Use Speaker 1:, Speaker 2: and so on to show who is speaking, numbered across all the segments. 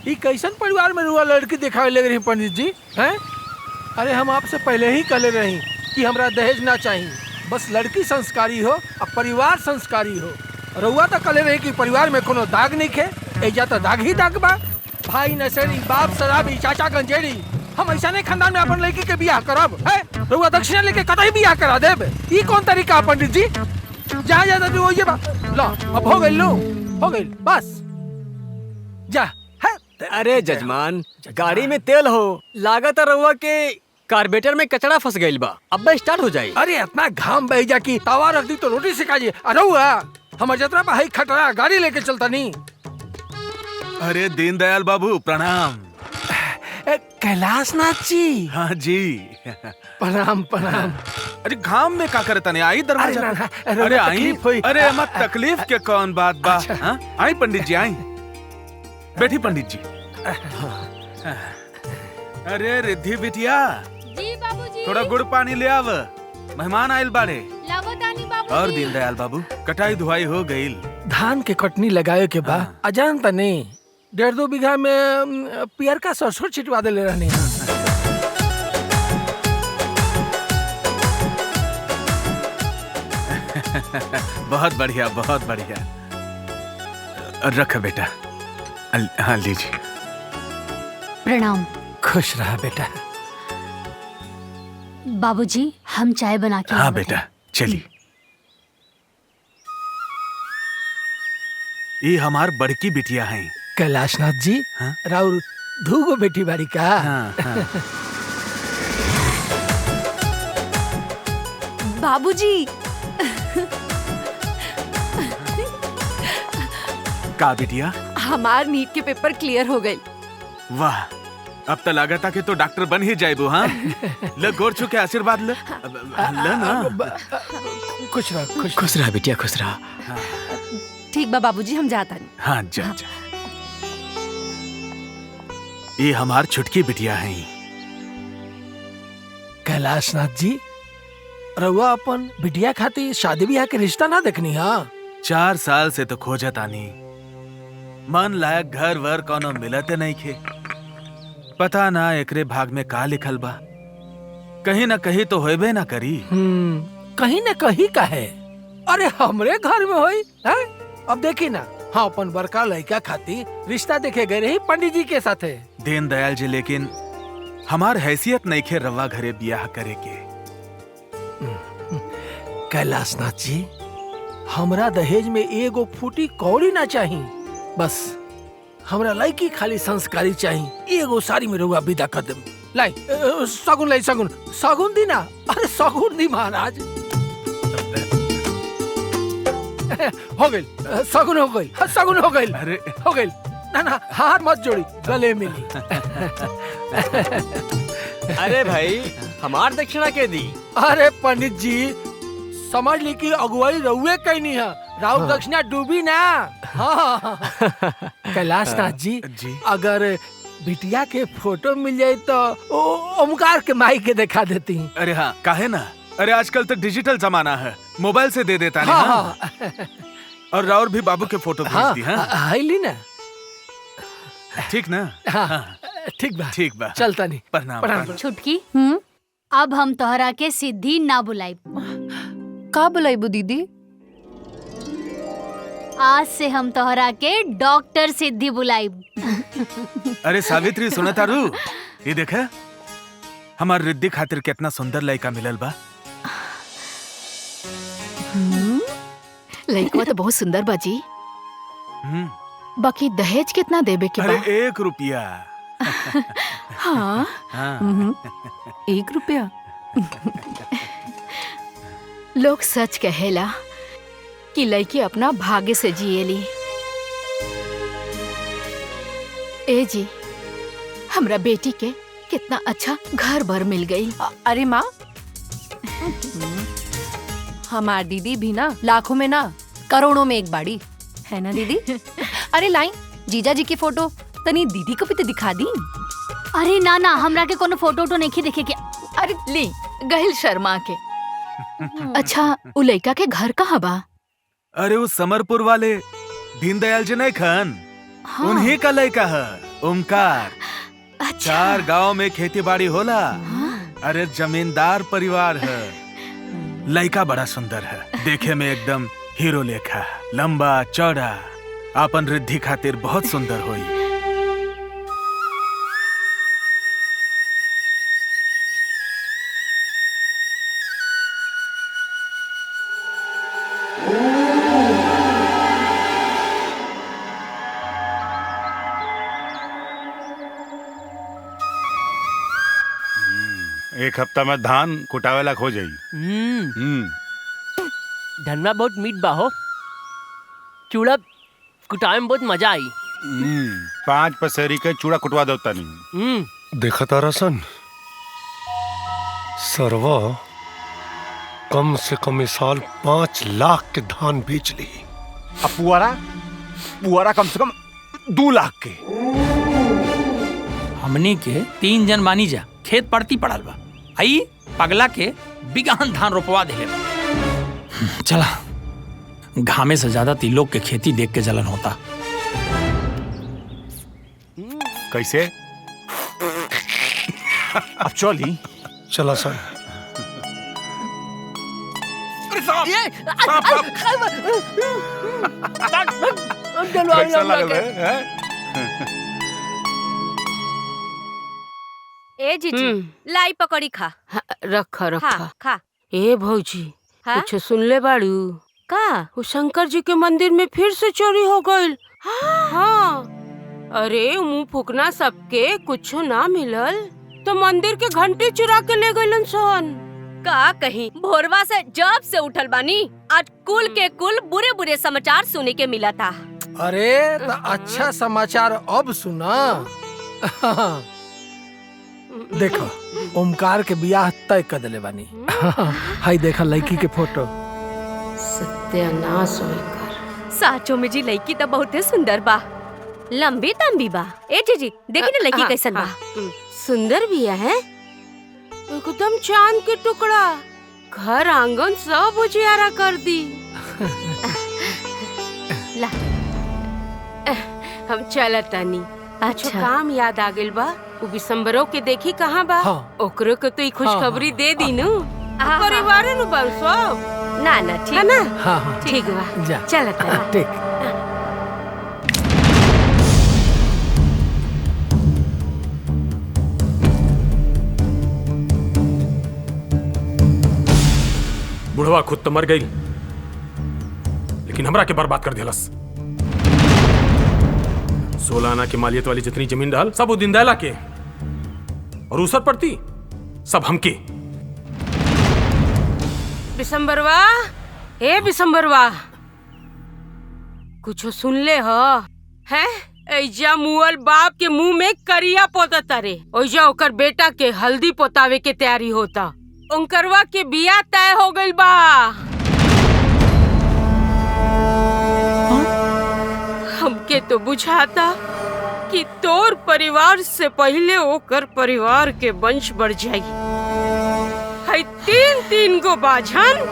Speaker 1: ये कैसन परिवार में रुआ लड़की दिखावे लग रही पंडित जी हैं? अरे हम आपसे पहले ही कहले रही कि हमरा दहेज ना चाहिए, बस लड़की संस्कारी हो और परिवार संस्कारी हो। रुआ तो कहले रही कि परिवार में कोनो दाग नहीं खे, एजा तो दाग ही दाग बा। भाई नशेड़ी, बाप शराबी, चाचा गंजेड़ी, हम ऐसा नहीं खानदान में अपन लड़की के बियाह करब है? रुआ दक्षिणा लेके कतई बियाह करा देब? ये कौन तरीका पंडित जी? जहाँ जाता तू वही बा। लो अब हो गई, लो हो गई, बस जा है।
Speaker 2: अरे जजमान, गाड़ी में तेल हो, लागत रहुआ के कार्बेटर में कचरा फंस गइल बा, अब स्टार्ट हो जाई।
Speaker 1: अरे इतना घाम बह जा कि तवा रख दी तो रोटी सिखा जी। अरे हमारे जतरा भाई खटरा गाड़ी लेके चलता नहीं।
Speaker 3: अरे दीनदयाल बाबू प्रणाम।
Speaker 1: कैलाश नाथ जी।
Speaker 3: हाँ जी
Speaker 1: प्रणाम प्रणाम।
Speaker 3: अरे घाम में का करता नहीं, आई दरवाजा। अरे आई, अरे मत तकलीफ के कौन बात बा। हाँ आई पंडित जी, आई बैठी पंडित जी। अरे रिद्धि बिटिया,
Speaker 4: जी बाबूजी।
Speaker 3: थोड़ा गुड़ पानी ले आव, मेहमान आयल बाड़े।
Speaker 4: लावतानी बाबूजी।
Speaker 3: और दीनदयाल बाबू कटाई धुआई हो गई।
Speaker 1: धान के कटनी लगाए के बा अजान तने 1.5-2 बीघा में पियर का सरसों छिटवा दे ले रहने।
Speaker 3: बहुत बढ़िया बहुत बढ़िया। रख बेटा, हाँ लीजिए।
Speaker 4: प्रणाम।
Speaker 1: खुश रहा बेटा।
Speaker 4: बाबूजी हम चाय बना के
Speaker 3: हाँ
Speaker 4: लावत
Speaker 3: बेटा
Speaker 4: हैं।
Speaker 3: चली। ये हमार बड़की बिटिया है।
Speaker 1: कैलाशनाथ जी,
Speaker 3: हाँ?
Speaker 1: राउर धूगो बेटी बाड़ी का।
Speaker 3: हाँ, हाँ।
Speaker 4: बाबूजी
Speaker 3: का बिटिया?
Speaker 4: हमार नीट के पेपर क्लियर हो गए।
Speaker 3: वाह, अब तो लागता कि तो डॉक्टर बन ही जाएबो। हाँ ले गोर छू के आशीर्वाद ले ना।
Speaker 1: खुश रहा
Speaker 2: खुश रहा बिटिया, खुश रहा।
Speaker 4: ठीक बा बाबूजी, हम जाता नहीं।
Speaker 3: हाँ जा जा। ये हमार छुटकी बिटिया है।
Speaker 1: कैलाशनाथ जी, रउआ अपन बिटिया खातिर शादी ब्याह के रिश्ता ना देखनी? हाँ
Speaker 3: 4 साल से तो खोजत आनी, मन लायक घर वर कोनो मिलते नहीं खे। पता ना एकरे भाग में का लिखल बा, कहीं ना कहीं तो होबे ना करी।
Speaker 1: कहीं न कहीं का है। अरे हमरे घर में होई है? अब देखी ना, हाँ अपन बड़का लड़का खातिर रिश्ता देखे गए रही पंडित जी के साथे।
Speaker 3: दीनदयाल जी, लेकिन हमार हैसियत नहीं खे रवा घरे ब्याह करे के।
Speaker 1: कैलाशनाथ जी, हमरा दहेज में एगो फूटी कौड़ी ना चाहिए, बस हमरा लड़की खाली संस्कारी चाहिए। एगो साड़ी में रउआ विदा कर देम। लाई सगुन, लाई सगुन, सगुन दी ना। अरे सगुन दी महाराज। हो गई सगुन, हो गई सगुन, हो गई।
Speaker 3: अरे
Speaker 1: हो गई ना ना, हाथ मत जोड़ी, गले मिली।
Speaker 2: अरे भाई, हमार दक्षिणा के दी।
Speaker 1: अरे पंडित जी, समझ ली कि अगुवाई रउए कहनी है, राउर दक्षिणा डूबी ना। हाँ कैलाशनाथ जी, अगर बिटिया के फोटो मिल जाए तो ओमकार के माई के दिखा देती।
Speaker 3: अरे हाँ काहे ना। अरे आजकल तो डिजिटल जमाना है, मोबाइल से दे देता नहीं।
Speaker 1: हाँ,
Speaker 3: हाँ। और राउर भी बाबू के फोटो भेज दी। हाँ
Speaker 1: ली ना।
Speaker 3: ठीक ना?
Speaker 1: हाँ ठीक बा,
Speaker 3: ठीक बा।
Speaker 1: चलता नहीं।
Speaker 3: प्रणाम।
Speaker 5: छुटकी अब हम तोहरा के सिद्धि ना बुलाइब।
Speaker 4: का बुलाइबू दीदी?
Speaker 5: आज से हम तोहरा के डॉक्टर सिद्धि बुलाइब।
Speaker 3: अरे सावित्री, सुना तारू? ये देखा हमार रिद्धि खातिर कितना सुंदर लड़का मिलल बा।
Speaker 6: लड़का तो बहुत सुंदर बाजी। बाकी दहेज कितना देबे के बा?
Speaker 3: अरे 1 रुपया।
Speaker 6: हाँ,
Speaker 3: हाँ।
Speaker 6: 1 रुपया। लोग सच कहेला कि लड़की अपना भाग्य से जिएली। ए जी, हमरा बेटी के कितना अच्छा घर भर मिल गई।
Speaker 4: अरे माँ, हमार दीदी भी ना लाखों में ना करोड़ों में एक बाड़ी है ना दीदी। अरे लाई जीजा जी की फोटो तनी दीदी को भी तो दिखा दी।
Speaker 5: अरे ना ना, हमरा के कोनो फोटो तो नहीं देखे के।
Speaker 6: अरे ली गहिल शर्मा के। अच्छा, उ लड़का के घर कहाँ बा?
Speaker 3: अरे उस समरपुर वाले दीनदयाल जी नहीं खान,
Speaker 6: हाँ।
Speaker 3: उन्हीं का लड़का है। ओमकार।
Speaker 6: अच्छा।
Speaker 3: 4 गांव में खेती बाड़ी होला। अरे जमींदार परिवार है। लड़का बड़ा सुंदर है, देखे में एकदम हीरो लेखा, लंबा चौड़ा, आपन रिद्धि खातिर बहुत सुंदर होई।
Speaker 7: एक हफ्ता में धान कुटावेला हो जाई।
Speaker 8: धनवा बहुत मीठ बा हो। चूड़ा कुटावे में बहुत मजा आई।
Speaker 7: 5 पसेरी के चूड़ा कुटवा देता नहीं।
Speaker 9: देखा तारा सन सरवा कम से कम इस साल 5 लाख के धान बेच ली।
Speaker 7: अब पुआरा कम से कम 2 लाख के।
Speaker 10: हमनी के 3 जन मानी जा, खेत पड़ती पड़ल बा। आई पगला के बिगहन धान रोपवा देले बा। चला, घामे से ज्यादा तिलोक के खेती देख के जलन होता।
Speaker 7: कैसे? अब चली।
Speaker 9: चला सन।
Speaker 7: कैसा लग रहा है?
Speaker 11: ए जीजी लाई पकड़ी खा।
Speaker 6: रखा
Speaker 11: खा खा।
Speaker 6: ए भौजी, कुछ सुन ले बाड़ू
Speaker 11: का?
Speaker 6: वो शंकर जी के मंदिर में फिर से चोरी हो गई। हाँ। अरे मुंह फूकना सबके कुछ ना मिलल तो मंदिर के घंटी चुरा के ले गइलन सन।
Speaker 11: का कहीं भोरवा से जब से उठल बानी, आज कुल के कुल बुरे बुरे समाचार सुने के मिला था।
Speaker 1: अरे तो अच्छा समाचार अब सुना। देखो ओमकार के बियाह तय कर दिले बानी। हाय देखा लड़की के फोटो।
Speaker 6: सत्यानाश होकर।
Speaker 11: साचो में जी लड़की तो बहुत सुंदर बा, लंबी तंबी बा। ए जीजी देखी ना लड़की कैसन बा।
Speaker 6: सुंदर भी है, एकदम चांद के टुकड़ा। घर आंगन सब उजियारा कर दी। ला हम चलत तानी। अच्छा काम याद आ गेल बा। वो बिसंबरों के देखी कहाँ बा।
Speaker 1: हाँ।
Speaker 6: ओकरो के तो खुशखबरी दे दी नु। परिवार नु बा सब।
Speaker 11: ना ना ठीक
Speaker 6: है ना।
Speaker 1: हाँ हाँ
Speaker 6: ठीक बा।
Speaker 1: जा
Speaker 6: चलत तानी।
Speaker 1: ठीक।
Speaker 12: बुढ़वा खुद तो मर गई, लेकिन हमरा के बर्बाद कर दिलस। 16 आना की मालियत वाली जितनी जमीन डाल सब वो दीनदयाला के, और उसर पड़ती सब हमके।
Speaker 6: बिसंबरवा, ए बिसंबरवा, कुछो सुन ले हो? हैं? ऐजा मुअल बाप के मुंह में करिया पोता तारे। ओइजा ओकर बेटा के हल्दी पोतावे के तैयारी होता। ओंकरवा के बिया तय हो गइल बा। हमके तो बुझाता कि तोर परिवार से पहले ओकर परिवार के वंश बढ़ जाई। है 3 गो बाझन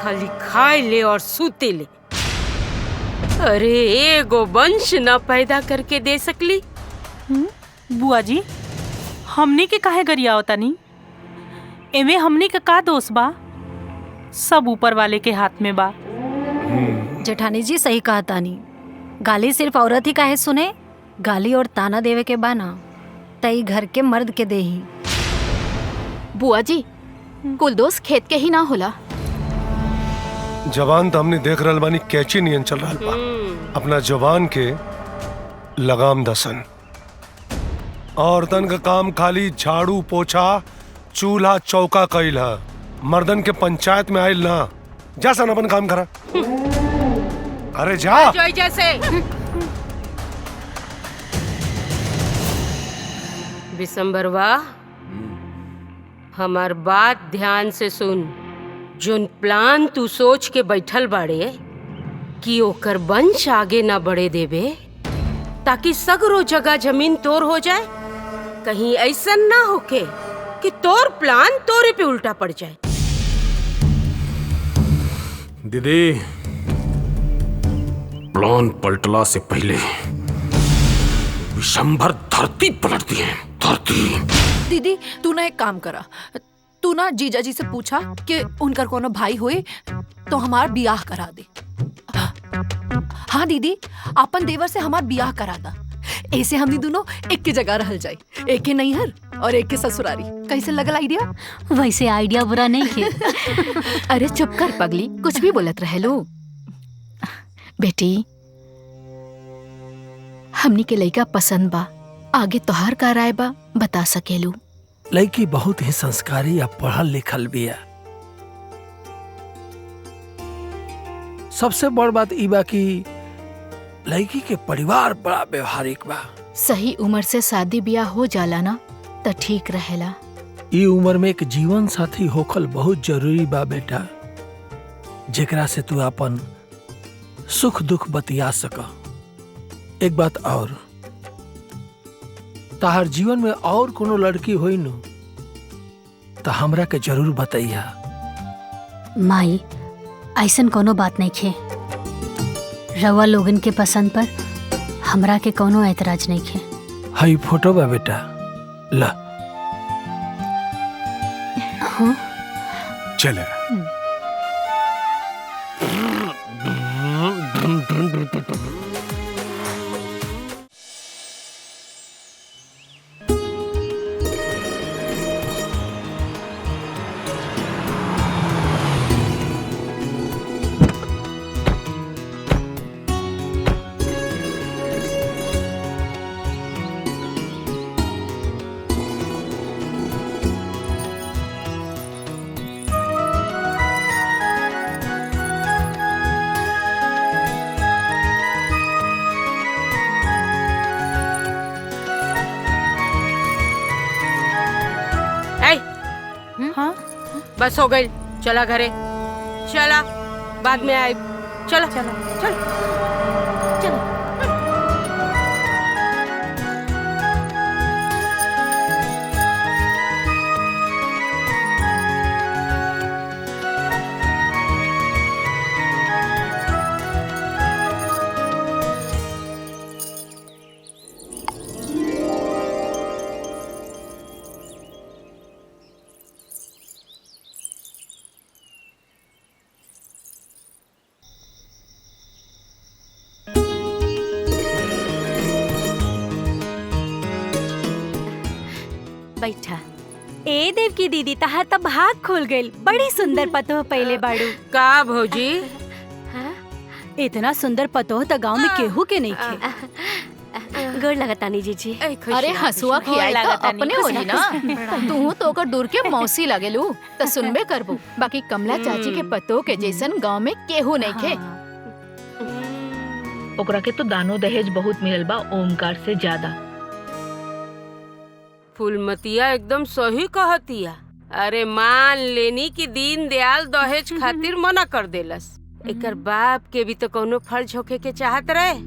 Speaker 6: खाली खाए ले और सूते ले। अरे एगो वंश न पैदा करके दे सकली।
Speaker 13: बुआ जी, हमनी के काहे गरिया होता नी? एमे हमनी का दोष बा? सब ऊपर वाले के हाथ में बा।
Speaker 4: जेठानी जी सही कहा तानी। गाली सिर्फ औरत ही काहे सुने? गाली और ताना देवे के बा ना तई घर के मर्द के देही।
Speaker 6: बुआ जी, कुल दोष खेत के ही ना होला।
Speaker 9: जवान तो हमने देख रहल बानी कैची नियन चल रहा बा। अपना जवान के लगाम दसन। औरतन का काम खाली झाड़ू पोछा चूल्हा चौका कइल है। मर्दन के पंचायत में आइल ना। जा सन अपन काम करा। अरे जा।
Speaker 6: जैसे बिसंबरवा, हमार बात ध्यान से सुन। जोन प्लान तू सोच के बैठल बाड़े कि ओकर वंश आगे ना बढ़े देवे ताकि सगरो जगह जमीन तोर हो जाए, कहीं ऐसा ना होके कि तोर प्लान तोरे पे उल्टा पड़ जाए।
Speaker 12: दीदी, प्लान पलटला से पहले विशंभर धरती पलट दी है, धरती।
Speaker 14: दीदी तू ना एक काम करा, तू ना जीजा जी से पूछा कि उनकर कोनो भाई हुए तो हमार बियाह करा दे। हाँ दीदी, अपन देवर से हमार बियाह करा दा, ऐसे हमनी दोनों एक की जगह रहल जाए, एक के नैहर और एक के ससुरारी। कैसे लगल आइडिया?
Speaker 5: वैसे आइडिया बुरा नहीं है।
Speaker 14: अरे चुप कर पगली, कुछ भी बोलत रहे लो। बेटी हमनी के लइका पसंद बा, आगे तोहार का राय बा बता सकेलू।
Speaker 1: लड़की बहुत ही संस्कारी या पढ़ल लिखल बिया। सबसे बड़ बात ई बा कि लड़की के परिवार बड़ा व्यवहारिक बा।
Speaker 14: सही उम्र से शादी ब्याह हो जाला ना त ठीक रहेला।
Speaker 1: ई उम्र में एक जीवन साथी होखल बहुत जरूरी बा बेटा, जेकरा से तू अपन सुख दुख बतिया सक। एक बात और, ताहर जीवन में और कोनो लड़की होई नु तो हमरा के जरूर बताइया।
Speaker 5: माई ऐसन कोनो बात नहीं खे, रवा लोगन के पसंद पर हमरा के कोनो ऐतराज नहीं खे।
Speaker 1: हई फोटो बा बेटा, ला।
Speaker 5: हाँ?
Speaker 7: चले
Speaker 6: बस हो गई, चला घरे, चला बाद में आए। चला चला चल चल।
Speaker 11: बैठा। ए देव की दीदी तहार तब भाग खोल गई, बड़ी सुंदर पतो पहले बाड़ू।
Speaker 6: का भौजी?
Speaker 5: इतना सुंदर पतो तो गांव में केहू के नहीं खे।
Speaker 11: गोड़ लगतानी जीजी।
Speaker 14: अरे हसुआ खियाई तो अपने होली ना, तू तो ओकर दूर के मौसी लगेलू तो सुनबे करबू। बाकी कमला चाची के पतो के जैसन गांव में केहू नहीं खे।
Speaker 15: ओकरा के तो दानो दहेज बहुत मिलल बा, ओमकार से ज्यादा।
Speaker 6: फूलमतिया एकदम सही कहतिया। अरे मान लेनी कि दीन दयाल दहेज खातिर मना कर देलस, एकर बाप के भी तो कोनो फर्ज होके के चाहत रहे।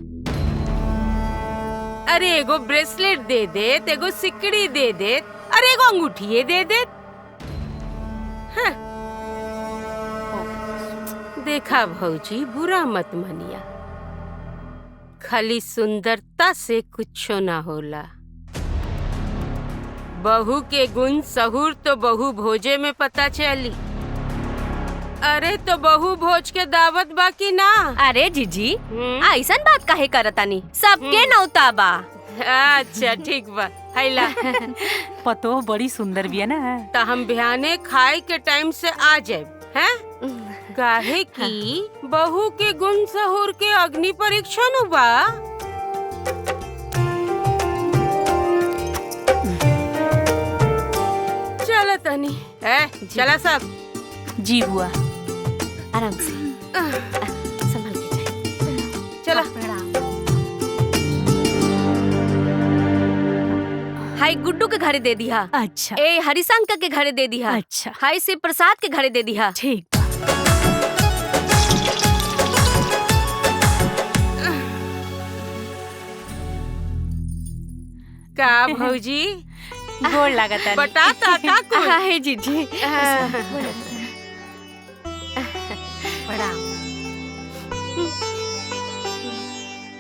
Speaker 6: अरे एगो ब्रेसलेट दे देत, एगो सिकड़ी दे देत, अरे एगो अंगूठिये दे देत। हाँ। देखा भौजी, बुरा मत मनिया, खाली सुंदरता से कुछो ना होला। बहू के गुण सहूर तो बहू भोजे में पता चली। अरे तो बहू भोज के दावत बाकी ना।
Speaker 11: अरे जीजी ऐसन बात काहे करतानी, सबके नौता बा।
Speaker 6: अच्छा ठीक बा, हैला।
Speaker 13: पतो बड़ी सुंदर भी है ना।
Speaker 6: तो हम बिहाने खाए के टाइम से आ जाए हैं? काहे कि बहू के गुण सहूर के अग्नि परीक्षण बा। चला तनी है, चला सब।
Speaker 13: जी बुआ,
Speaker 11: आराम से संभल के जाए। चला। हाय गुड्डू के घरे दे दिया।
Speaker 5: अच्छा।
Speaker 11: ए हरिशंकर के घरे दे दिया।
Speaker 5: अच्छा।
Speaker 11: हाय शिव प्रसाद के घरे दे दिया।
Speaker 5: ठीक।
Speaker 6: का भौजी?
Speaker 13: गोड़ लागता
Speaker 6: बताता का कुछ?
Speaker 11: हाय जीजी।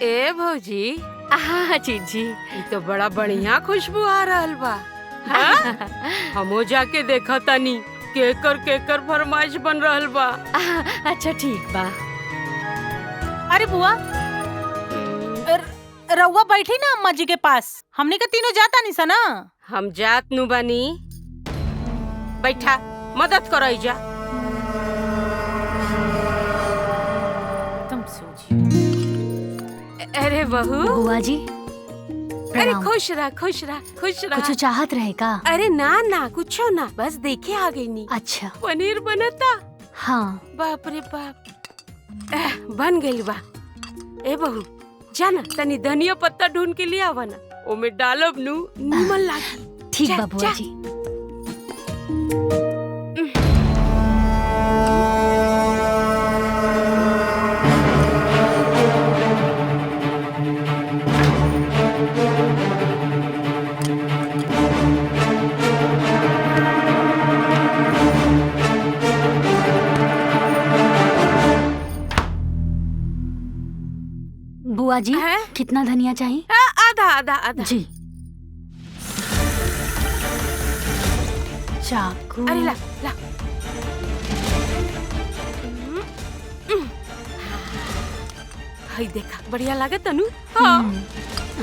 Speaker 6: ए भौजी, हाँ जीजी, ये तो बड़ा बढ़िया खुशबू आ रहल बा। हाँ? हमो जाके देखा तनी केकर फरमाइश बन रहल बा।
Speaker 11: अच्छा ठीक बा।
Speaker 13: अरे बुआ, रउआ बैठी ना अम्मा जी के पास, हमने का तीनों जाता नहीं सा ना।
Speaker 6: हम जात नु बानी, बैठा मदद करो जा।
Speaker 13: तुम सोचिए।
Speaker 6: अरे बहू।
Speaker 5: बुआ जी
Speaker 6: अरे खुश रह खुश रह खुश रह।
Speaker 5: कुछ चाहत रहे का?
Speaker 6: अरे ना ना कुछो ना, बस देखे आ गई नी।
Speaker 5: अच्छा
Speaker 6: पनीर बनता।
Speaker 5: हाँ।
Speaker 6: बाप रे बाप, बन गई बा। ए बहू जाना तनी धनिया पत्ता ढूंढ के लिए आवा ना, ओमे डालब नु निमन लागी।
Speaker 5: ठीक बा बुआ जी। बुआ जी कितना धनिया चाहिए?
Speaker 6: आधा आधा आधा
Speaker 5: जी। चाकू।
Speaker 6: अरे ला ला। हाय देखा बढ़िया लागे तनु। हाँ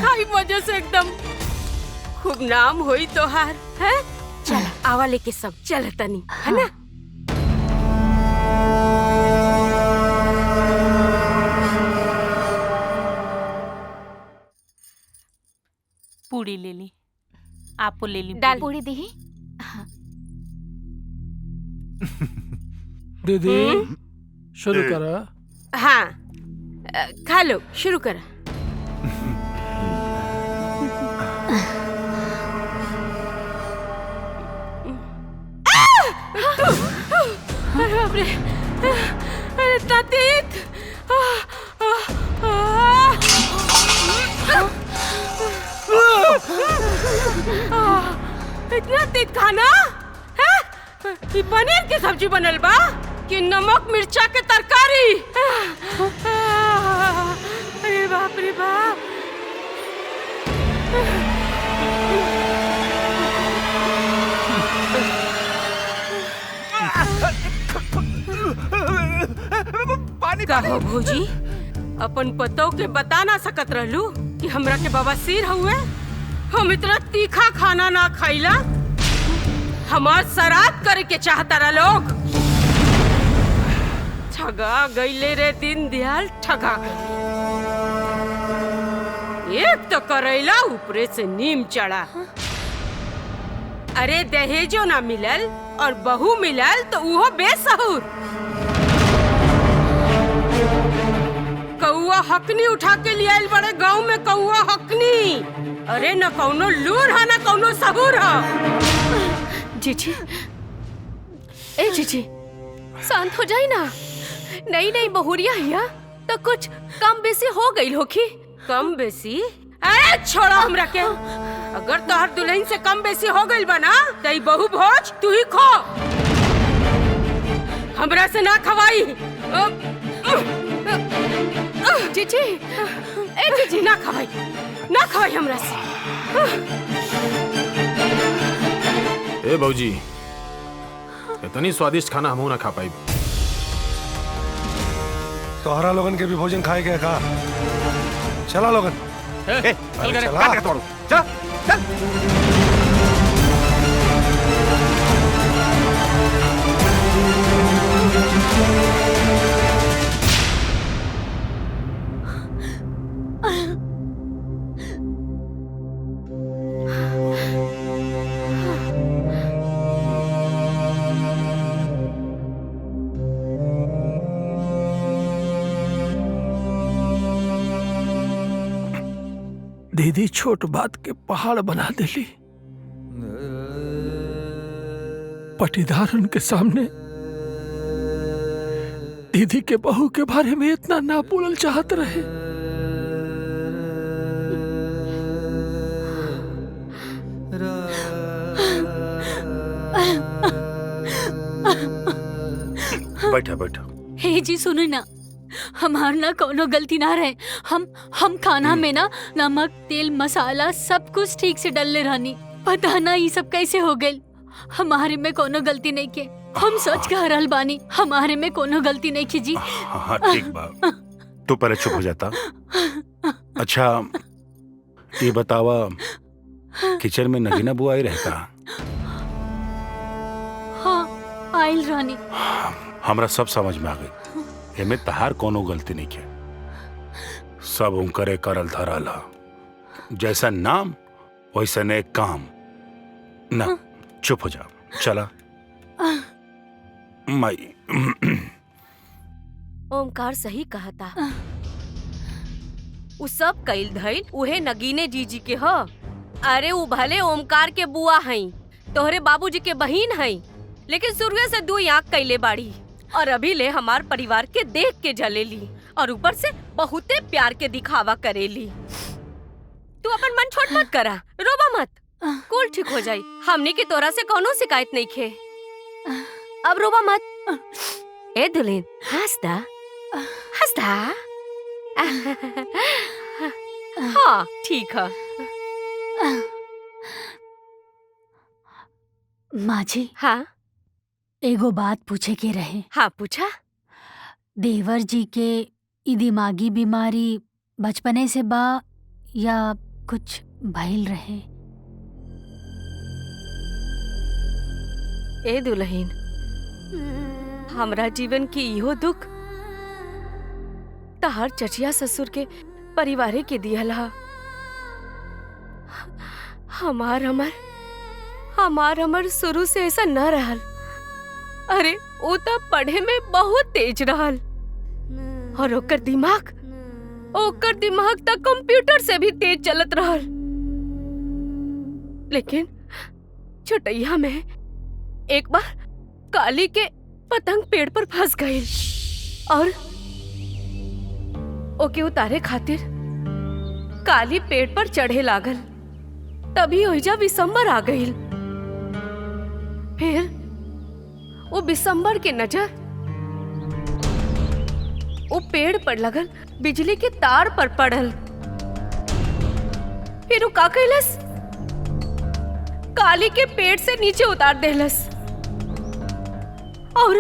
Speaker 6: हाय मजे से एकदम खूब नाम होई तोहार है। चल आवा लेके सब चल तनी है ना।
Speaker 13: पूरी ले ली, आपको ले ली।
Speaker 11: दाल पूरी दी।
Speaker 1: दीदी शुरू करा।
Speaker 6: हाँ खा लो, शुरू करा। अरे बाप रे, अरे इतना तेज। इतना तेज खाना है? ये पनीर की सब्जी बनल बा कि नमक मिर्चा के तरकारी? अरे बाप रे बाप। कहो भौजी, अपन पतों के बता ना सकत रहलू कि हमरा के बवासीर हुए? हम इतना तीखा खाना ना खाइला, हमार श्राद्ध करे के चाहता रहा लोग। ठगा गईले रे दिन दयाल, ठगा गईले। एक तो करैला ऊपरे से नीम चढ़ा। अरे दहेजो ना मिलल और बहू मिलल तो उहो बेसहुर। कौआ हकनी उठा के ले आइल बड़े गांव में, कौआ हकनी। अरे न कौनो लूर है न कौनो सबूर है।
Speaker 11: जीजी, ए जीजी शांत हो जाई ना। नई नई बहुरिया हिया तो कुछ कम बेसी हो गई होखी।
Speaker 6: कम बेसी? अरे छोड़ा हमरा के। अगर तोहर दुल्हन से कम बेसी हो गई बना तो बहू भोज तू ही खो, हमरा से ना खवाई।
Speaker 11: जीजी,
Speaker 6: ए जीजी ना खवाई हमरा से।
Speaker 12: ए भौजी, इतनी स्वादिष्ट खाना हमहू ना खा पाई।
Speaker 9: तोहरा लोगन के भी भोजन खाए गए का? चला लोगन।
Speaker 7: चल करे, काट के तोड़ो। चल चल।
Speaker 1: दीदी छोट बात के पहाड़ बना देली। पटीदारन के सामने दीदी के बहू के बारे में इतना ना बोलल चाहत रहे।
Speaker 7: बैठा बैठा।
Speaker 5: हे जी सुनो ना, हमार ना कोनो गलती ना रहे। हम खाना में ना नमक तेल मसाला सब कुछ ठीक से डलले रहनी। पता ना ये सब कैसे हो गई। हमारे में कोनो गलती नहीं के। हम सच कह रहल बानी, हमारे में कोनो गलती नहीं की जी।
Speaker 16: हाँ ठीक बा, तू पहले चुप हो जाता। अच्छा ये बतावा, किचन में नगीना बुआ आई रहता?
Speaker 5: हाँ आइल रानी।
Speaker 16: हमरा सब समझ में आ गई, एमे तहार कोनो गलती नहीं है। सब उनकरे करल धरल हा। जैसा नाम वैसा ने काम ना। चुप हो जा, चला माई।
Speaker 6: ओमकार सही कहा था। उ सब कइल धइल उहे नगीने जीजी के ह। अरे उ भले ओमकार के बुआ हई, तोहरे बाबूजी के बहिन हई, लेकिन शुरू से दू आंख कैले बाड़ी और अभी ले हमार परिवार के देख के जलेली और ऊपर से बहुते प्यार के दिखावा करेली। तू अपन मन छोट मत करा, रोबा मत, कुल ठीक हो जाई। हमने की तोरा से कोनो शिकायत नहीं खे। अब रोबा मत। ए दुल्हन हंसदा हंसदा। हाँ ठीक है।
Speaker 5: माँ जी।
Speaker 6: हाँ
Speaker 5: एगो बात पूछे के रहे।
Speaker 6: हाँ पूछा।
Speaker 5: देवर जी के ई दिमागी बीमारी बचपने से बा या कुछ भइल रहे?
Speaker 6: ए दुल्हन, हमरा जीवन की इहो दुख तहार चचिया ससुर के परिवारे के दियल हा। हमार अमर शुरू से ऐसा न रहल। अरे वो तो पढ़े में बहुत तेज रहल और ओकर दिमाग तक कंप्यूटर से भी तेज चलत रहल। लेकिन छोटैया में एक बार काली के पतंग पेड़ पर फंस गई और ओके उतारे खातिर काली पेड़ पर चढ़े लागल। तभी ओइजा विशंबर आ गई। फिर वो विशंबर के नजर वो पेड़ पर लगल बिजली के तार पर पड़ल। फिर वो का कैलस, काली के पेड़ से नीचे उतार देलस और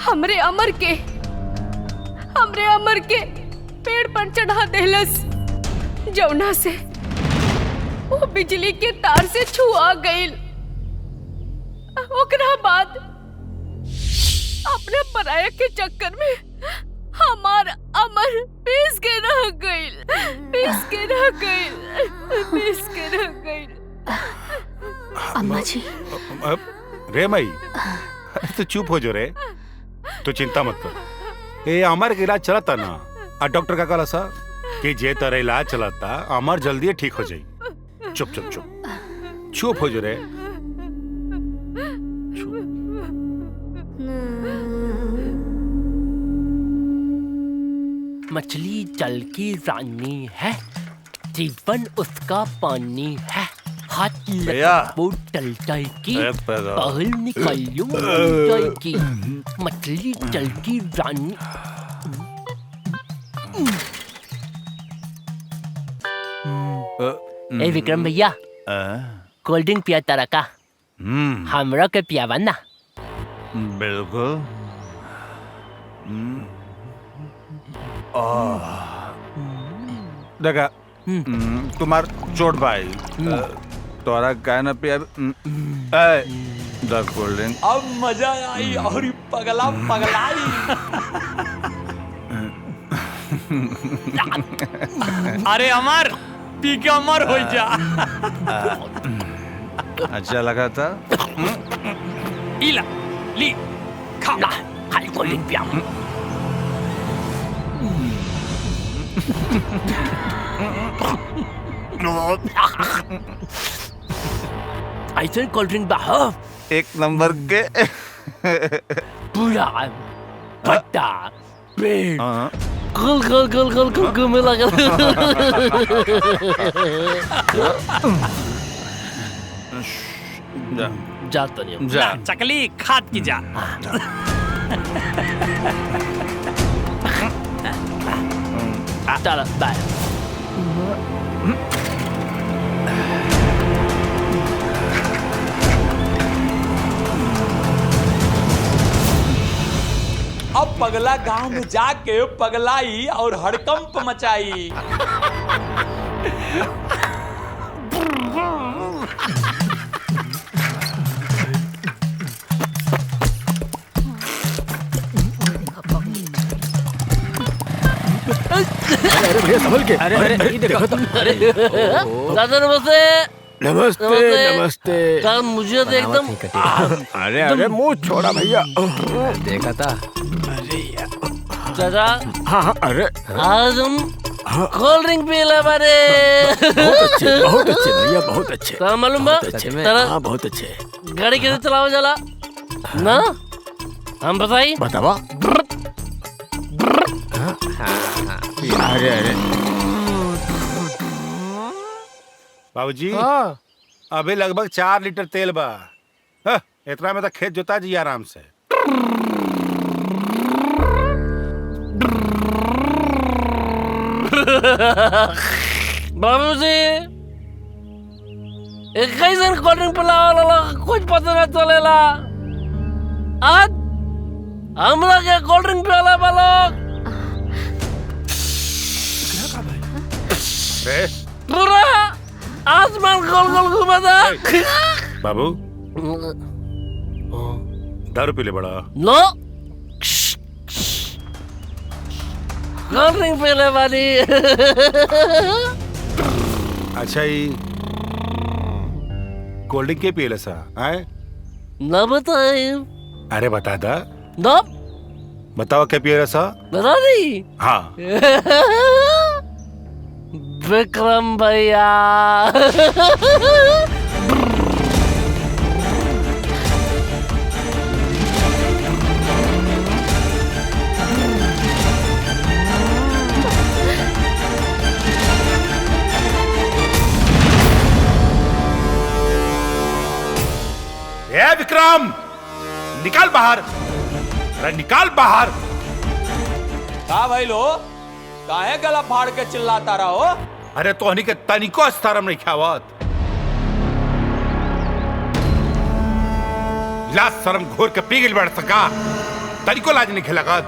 Speaker 6: हमरे अमर के पेड़ पर चढ़ा देलस, जौना से वो बिजली के तार से छुआ गईल। ओकरा बाद अपने पराया के चक्कर में हमार अमर पीस के रह गईल।
Speaker 5: अम्मा जी।
Speaker 16: रे मई, अरे तो चुप हो जो रे, तो चिंता मत कर। ये अमर के इलाज चलता ना, और डॉक्टर का कहला सा कि जे तरह इलाज चलाता अमर जल्दी ठीक हो जाई। चुप हो जो रे।
Speaker 8: मछली जल की रानी है, जीवन उसका पानी है। हाथ लगो टल जाएगी, बाहर निकालो मर जाएगी। मछली जल की रानी। ए विक्रम भैया, कोल्ड ड्रिंक पिया तारा का? हमरा के पियावा ना।
Speaker 7: बिल्कुल। देखा तुम्हार चोट भाई तोरा काय ना पिया द कोल्ड ड्रिंक।
Speaker 10: अब मजा आई और पगलाई। अरे अमर, पी के अमर हो जा।
Speaker 7: अच्छा लगा था।
Speaker 10: इला ली खा खाली कोल्ड ड्रिंक पिया। ऐसे कोल्ड ड्रिंक बा
Speaker 7: एक नंबर के
Speaker 10: पूरा खट्टा पेट गल घूमे लगा। जा तो नहीं जा चकली खाद की जा।
Speaker 8: चलो बाय।
Speaker 17: अब पगला गांव में जाके पगलाई और हड़कंप मचाई।
Speaker 2: अरे भैया संभल के। अरे देखो तुम। अरे
Speaker 8: दादा नमस्ते।
Speaker 2: नमस्ते नमस्ते।
Speaker 8: दादा मुझे तो एकदम
Speaker 2: अरे अरे मुंह छोड़ा भैया। देखा था।
Speaker 8: दादा।
Speaker 2: हाँ अरे
Speaker 8: आज हम कोल्ड ड्रिंक पी ले बारे।
Speaker 2: बहुत अच्छे भैया बहुत अच्छे।
Speaker 8: तो मालूम बा?
Speaker 2: हाँ बहुत अच्छे।
Speaker 8: गाड़ी कैसे चलाओ जला ना हम बताई
Speaker 2: बतावा। अरे अरे
Speaker 16: बाबूजी अभी लगभग 4 लीटर तेल बा। इतना में तो खेत जोता जी आराम से।
Speaker 8: बाबूजी कैसे कोल्ड ड्रिंक पिलावा कुछ पता न चलेला। आज हमरा के कोल्ड ड्रिंक पिला वाला पूरा आसमान गोल गोल घुमाता।
Speaker 16: बाबू दारू पी ले बड़ा।
Speaker 8: नो कोल्ड ड्रिंक पीले वाली।
Speaker 16: अच्छा ही कोल्ड ड्रिंक के पिए सा आए
Speaker 8: न बताए।
Speaker 16: अरे बता दा।
Speaker 8: न
Speaker 16: बताओ क्या पिए सा।
Speaker 8: बता दी।
Speaker 16: हाँ
Speaker 8: विक्रम भैया।
Speaker 16: ए विक्रम निकाल बाहर। अरे निकाल बाहर।
Speaker 17: का भाई लो काहे गला फाड़ के चिल्लाता रहो।
Speaker 16: अरे तो हनी के तनिको अस्तारम नहीं खावत। लाज शर्म घोर के पीगल बैठ सका तनिको लाज नहीं खिलागत।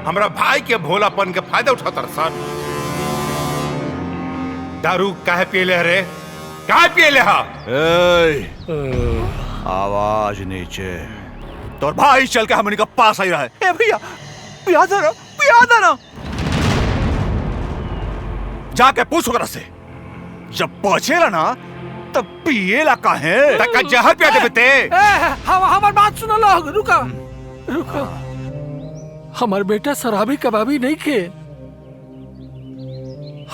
Speaker 16: हमरा भाई के भोलापन के फायदा उठाता सन। दारू काहे पिए ले रे काहे पिए ले हा।
Speaker 7: आवाज नीचे। तो भाई चल के हमने का पास आई रहा है। ए भैया पिया दे ना। जाके पूछ ओकरा से जब पहुंचेला ना तब पिएला काहे।
Speaker 16: तक जहर पिया देबे ते।
Speaker 1: हमार बात सुनो लोग। रुको रुको। हमार बेटा शराबी कबाबी नहीं खे।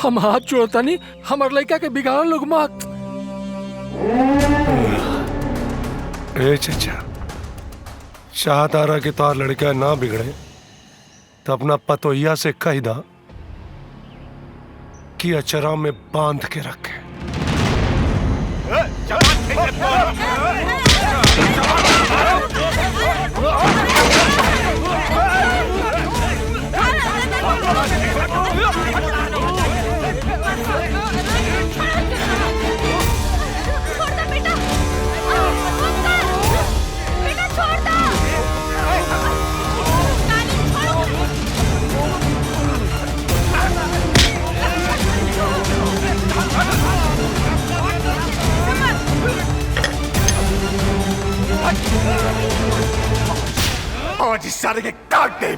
Speaker 1: हम हाथ जोड़ता नहीं हमार लड़का के बिगाड़ लोग मत।
Speaker 9: ए चचा चाहता रहा कि तार लड़का ना बिगड़े तो अपना पतोहिया से कह दा कि अचरा में बांध के रखे।
Speaker 7: आज इस सारे के काट दे।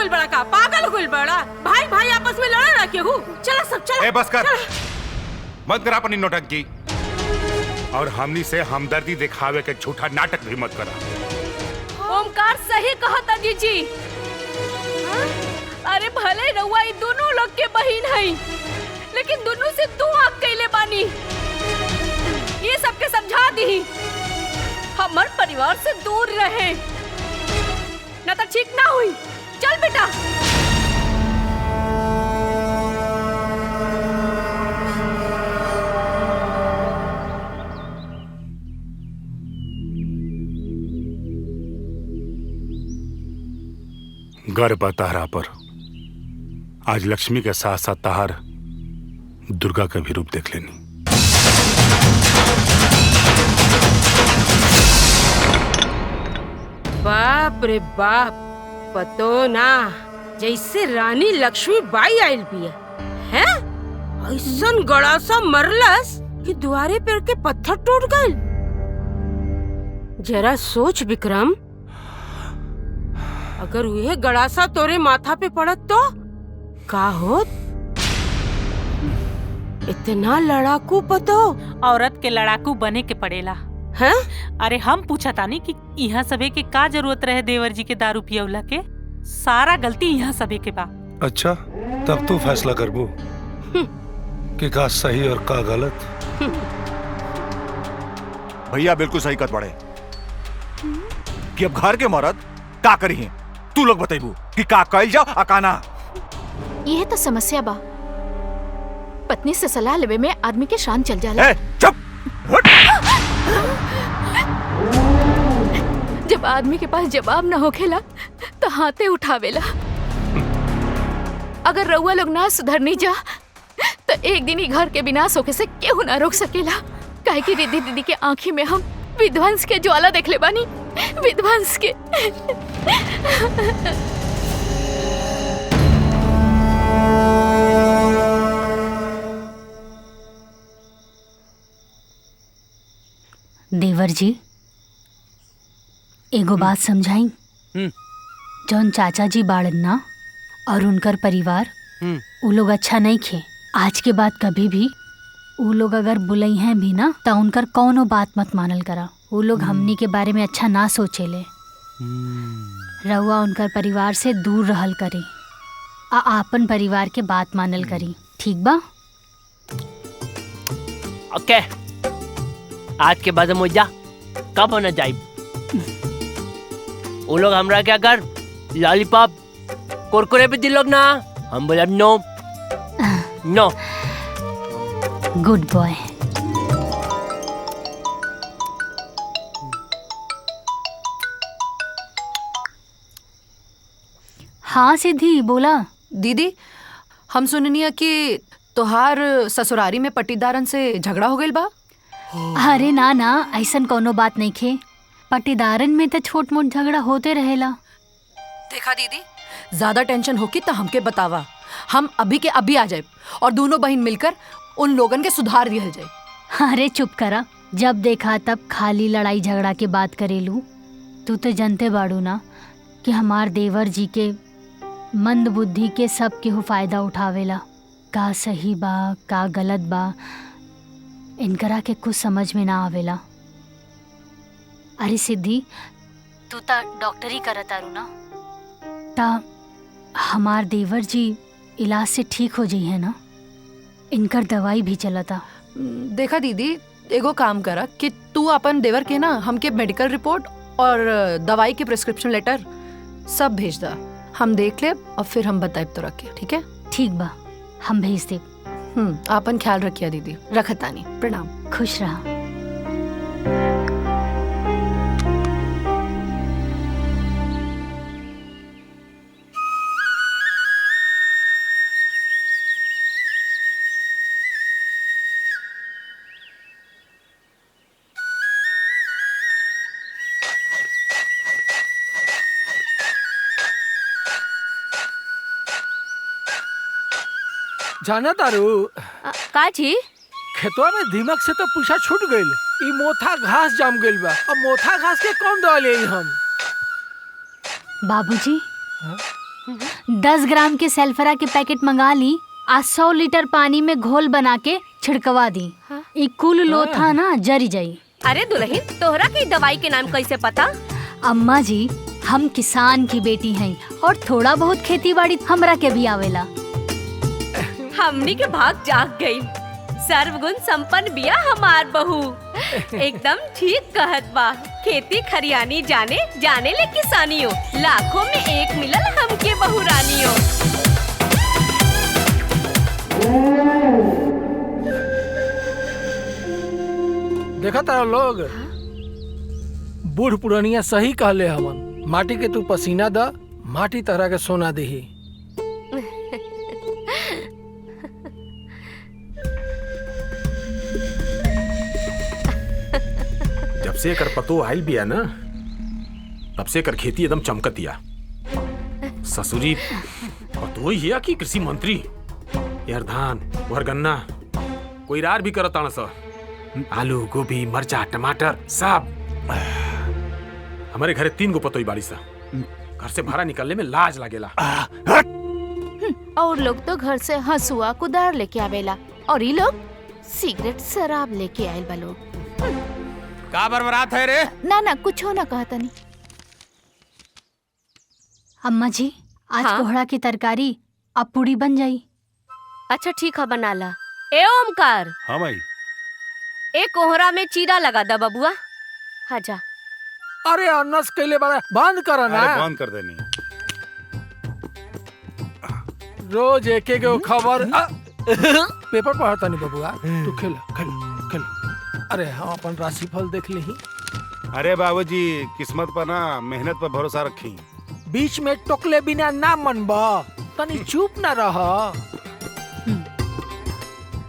Speaker 6: गुल बड़ा का पागल गुल बड़ा भाई भाई आपस में लड़ा रखे हूँ। चला सब चला।
Speaker 16: ए बस कर, मत करा अपनी नौटंकी और हमनी से हमदर्दी दिखावे के झूठा नाटक भी मत करा।
Speaker 11: ओमकार सही कहा था जीजी। अरे भले रउआ ई दोनों लोग के बहिन है, लेकिन दोनों से तू आग कैले बानी। ये सबके समझा दी हमर परिवार से दूर रहे, ना तो ठीक ना हुई। चल बेटा।
Speaker 16: गर्व बा तहरा पर। आज लक्ष्मी के साथ साथ तहार दुर्गा का भी रूप देख लेनी।
Speaker 6: बाप रे बाप, पतो ना जैसे रानी लक्ष्मी बाई आयल बिया है। ऐसन गड़ा सा मरलस कि द्वारे पर के पत्थर टूट गए। जरा सोच विक्रम, अगर वह गड़ासा तोरे माथा पे पड़त तो का होत? इतना लड़ाकू पतो।
Speaker 13: औरत के लड़ाकू बने के पड़ेला
Speaker 6: है?
Speaker 13: अरे हम पूछा तानी कि यहाँ सबे के का जरूरत रहे देवर जी के दारू पियवला के? सारा गलती यहाँ सबे के बा।
Speaker 9: अच्छा, तब तू फैसला करबू कि का सही और का गलत।
Speaker 18: भैया बिल्कुल सही कत पड़े कि अब घर के मर्द का करी है। तू लोग बताइबू कि का कइल जाओ अकाना।
Speaker 11: यह तो समस्या बा। पत्नी से सलाह लेवे में आदमी के शान चल जाला।
Speaker 18: चुप।
Speaker 11: जब आदमी के पास जवाब न होखेला तो हाथे उठावेला। अगर रउआ लोग ना सुधरनी जा तो एक दिन ही घर के विनाश होके से केहू ना रोक सकेला। काहे कि रिद्धि दीदी के आँखी में हम विध्वंस के ज्वाला देख ले बानी। विध्वंस के।
Speaker 4: देवर जी, एगो बात समझाई। जौन चाचा जी बाड़न ना और उनकर परिवार, उ लोग अच्छा नहीं खे। आज के बाद कभी भी उ लोग अगर बुलई हैं भी ना तो उनकर कौनो बात मत मानल करा। उ लोग हमनी के बारे में अच्छा ना सोचेले। रउआ उनकर परिवार से दूर रहल करी आ आपन परिवार के बात मानल करी। ठीक बा?
Speaker 8: ओके, आज के बाद मुझा कब होना जाए। वो लोग हमरा क्या कर लॉलीपॉप कुरकुरे पे दिलोग ना, हम बोले नो नो।
Speaker 4: Good boy. हाँ सिद्धि बोला।
Speaker 14: दीदी, हम सुननिया कि तोहार ससुरारी में पट्टीदारन से झगड़ा हो गइल बा।
Speaker 4: अरे ना ना, ऐसन कोनो बात नहीं खे। पट्टीदारन में तो छोट मोट झगड़ा होते रहेला।
Speaker 14: देखा दीदी, ज्यादा टेंशन होगी तो हमके बतावा। हम अभी के अभी आ जाए और दोनों बहन मिलकर उन लोगन के सुधार दिया जाए।
Speaker 4: अरे चुप करा, जब देखा तब खाली लड़ाई झगड़ा के बात करेलू। तू तो जानते बाड़ू ना कि हमार देवर जी के मंद बुद्धि के सब केहू फायदा उठावेला। का सही बा का गलत बा इनकरा के कुछ समझ में ना आवेला। अरे सिद्धि, तू ता डॉक्टरी करत आरू ना, ता हमार देवर जी इलाज से ठीक हो जाई है ना? इनकर दवाई भी चलता।
Speaker 14: देखा दीदी, एगो काम करा कि तू अपन देवर के ना हमके मेडिकल रिपोर्ट और दवाई के प्रिस्क्रिप्शन लेटर सब भेज दा। हम देख ले और फिर हम बताए तो रखे। ठीक है?
Speaker 4: ठीक बा, हम भेज दे।
Speaker 14: आपन ख्याल रखिया दीदी। रखतानी, प्रणाम।
Speaker 4: खुश रहा।
Speaker 1: जाना तारू
Speaker 11: का जी?
Speaker 1: खेतवा में दीमक से तो पूछा छूट गईल। ई मोथा घास जाम गईल बा। अब मोथा घास के कौन दवा ले हम?
Speaker 4: बाबूजी, 10 ग्राम के सल्फरा के पैकेट मंगा ली, आज 100 लीटर पानी में घोल बना के छिड़कवा दी। ई कुल लोथा ना जरी जाई।
Speaker 11: अरे दुल्हन, तोहरा की दवाई के नाम कैसे पता?
Speaker 4: अम्मा जी, हम किसान की बेटी हैं और थोड़ा बहुत खेती बाड़ी हमरा के भी आवेला।
Speaker 11: हमनी के भाग जाग गई। सर्वगुण संपन्न बिया हमार बहू। एकदम ठीक कहत बा। खेती खरियानी जाने जाने ले किसानियों, लाखों में एक मिलल हमके बहू रानियों।
Speaker 1: देखा तारा लोग, बूढ़ पुरानिया सही कहले हमन। माटी के तू पसीना द, माटी तरह के सोना देही।
Speaker 12: जब से एकर पतो आइल बिया ना, तब से एकर खेती एकदम चमकतिया। ससुरी पतो ही है कि कृषि मंत्री यार धान और गन्ना कोई रार भी करत आना सा। आलू, गोभी, मरचा, टमाटर सब। हमारे घरे 3 गो पतोई बाड़ी सा। घर से बाहर निकलने में लाज लागेला।
Speaker 19: और लोग तो घर से हंसुआ कुदार लेके आवेला और ये लोग सिगरेट शराब लेके आयल बा लोग।
Speaker 10: का बरबरात है रे?
Speaker 19: ना ना कुछ हो ना कहता नहीं।
Speaker 4: अम्मा जी, आज कोहड़ा की तरकारी अब पूरी बन जाई।
Speaker 11: अच्छा ठीक है, बना ला। ए ओमकार,
Speaker 16: हाँ भाई।
Speaker 11: ए कोहरा में चीरा लगा दा बबुआ। हाँ जा।
Speaker 1: अरे अनस कैले बड़ा बंद करो ना।
Speaker 16: अरे बंद कर देनी।
Speaker 1: रोज एक एक खबर पेपर पढ़ता नहीं बबुआ। तू खेल खेल खेल। अरे हम अपन राशिफल देख ली।
Speaker 16: अरे बाबूजी, किस्मत पर ना मेहनत पर भरोसा रखी।
Speaker 1: बीच में टोकले बिना ना मनबा, तनी चुप ना रह।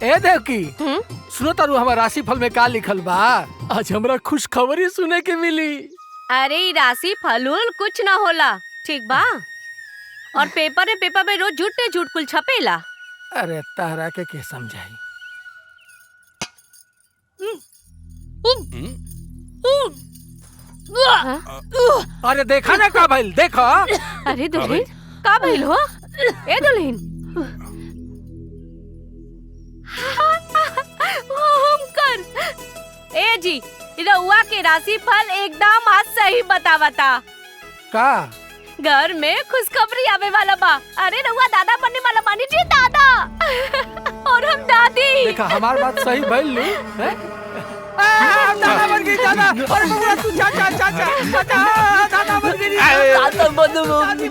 Speaker 1: ए देवकी, सुनो तारू हमारा राशिफल में का लिखल बा? आज हमरा खुश खबरी सुने के मिली।
Speaker 11: अरे राशि फलूल कुछ ना होला, ठीक बा? और पेपर में रोज झूठ कुल छपेला।
Speaker 1: अरे तारा के समझाई। अरे देखा ना का भइल, देखो।
Speaker 11: अरे दुल्हन, का भइल हो? ए दुल्हन, ओमकार। ए जी, रउआ के राशि फल एकदम आज सही बतावता।
Speaker 1: का?
Speaker 11: घर में खुशखबरी आवे वाला बा। अरे रउआ दादा बनने वाला बानी जी, दादा। और हम दादी।
Speaker 1: देखा हमार बात सही भइल नु, हैं? दादा बन गई दादा। अरे बबुआ तू चाचा दादा बन गई। दादा बन गई।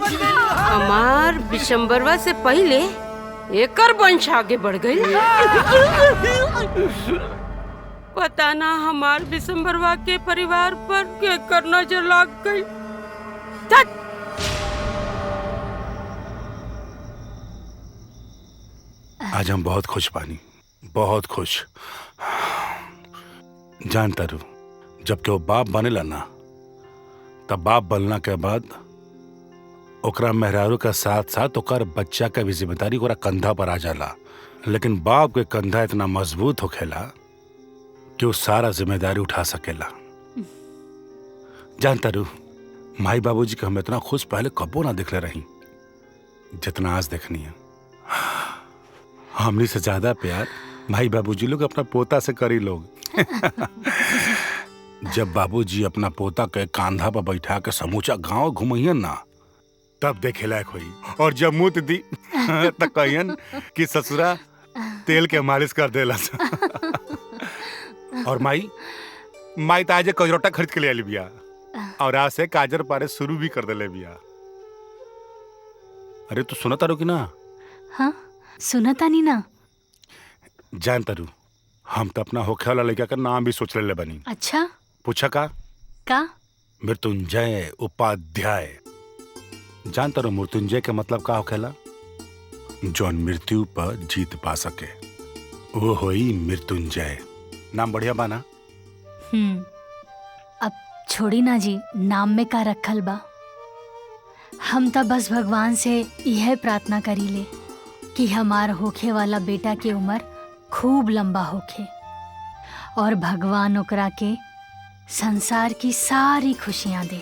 Speaker 6: हमार विशंबरवा से पहले एकर वंश आगे बढ़ गई। पता ना हमार विशंबरवा के परिवार पर केकर नजर लग गई।
Speaker 16: आज हम बहुत खुश पानी, बहुत खुश। जानता रू, जब के वो बाप बनेला ना, तब बाप बनला के बाद ओकरा मेहरारू का साथ साथ ओकर बच्चा का भी जिम्मेदारी ओकरा कंधा पर आ जाला। लेकिन बाप के कंधा इतना मजबूत होखेला कि वो सारा जिम्मेदारी उठा सकेला। जानता रू, माई बाबूजी के हम इतना खुश पहले कबो ना दिखले रही जितना आज देखनी है। हमनी से ज्यादा प्यार भाई बाबूजी लोग अपना पोता से करी लोग। जब बाबूजी अपना पोता के कांधा पर बैठा के समूचा गांव घुमैयन ना, तब देखे लायक हुई। और जब मुँह दी तो कहियन कि ससुरा तेल के मालिश कर देला। और माई तो आज कजरोटा खरीद के ले आली बिया और आज से काजर पारे शुरू भी कर देले बिया। अरे तू सुना तारू कि ना?
Speaker 4: हाँ सुनता नहीं ना।
Speaker 16: जान तारू, हम तो अपना होखे वाला लड़का का नाम भी सोच ले बनी।
Speaker 4: अच्छा,
Speaker 16: पूछा का? मृत्युंजय उपाध्याय। जान तारू मृत्युंजय के मतलब का होखेला? जौन मृत्यु पर जीत पा सके वो होई मृत्युंजय। नाम बढ़िया बाना?
Speaker 4: अब छोड़ी ना जी, नाम में का रखल बा। हम तो बस भगवान से यह प्रार्थना करी ले कि हमार होखे वाला बेटा के उम्र खूब लंबा होखे और भगवान ओकरा के संसार की सारी खुशियां दे।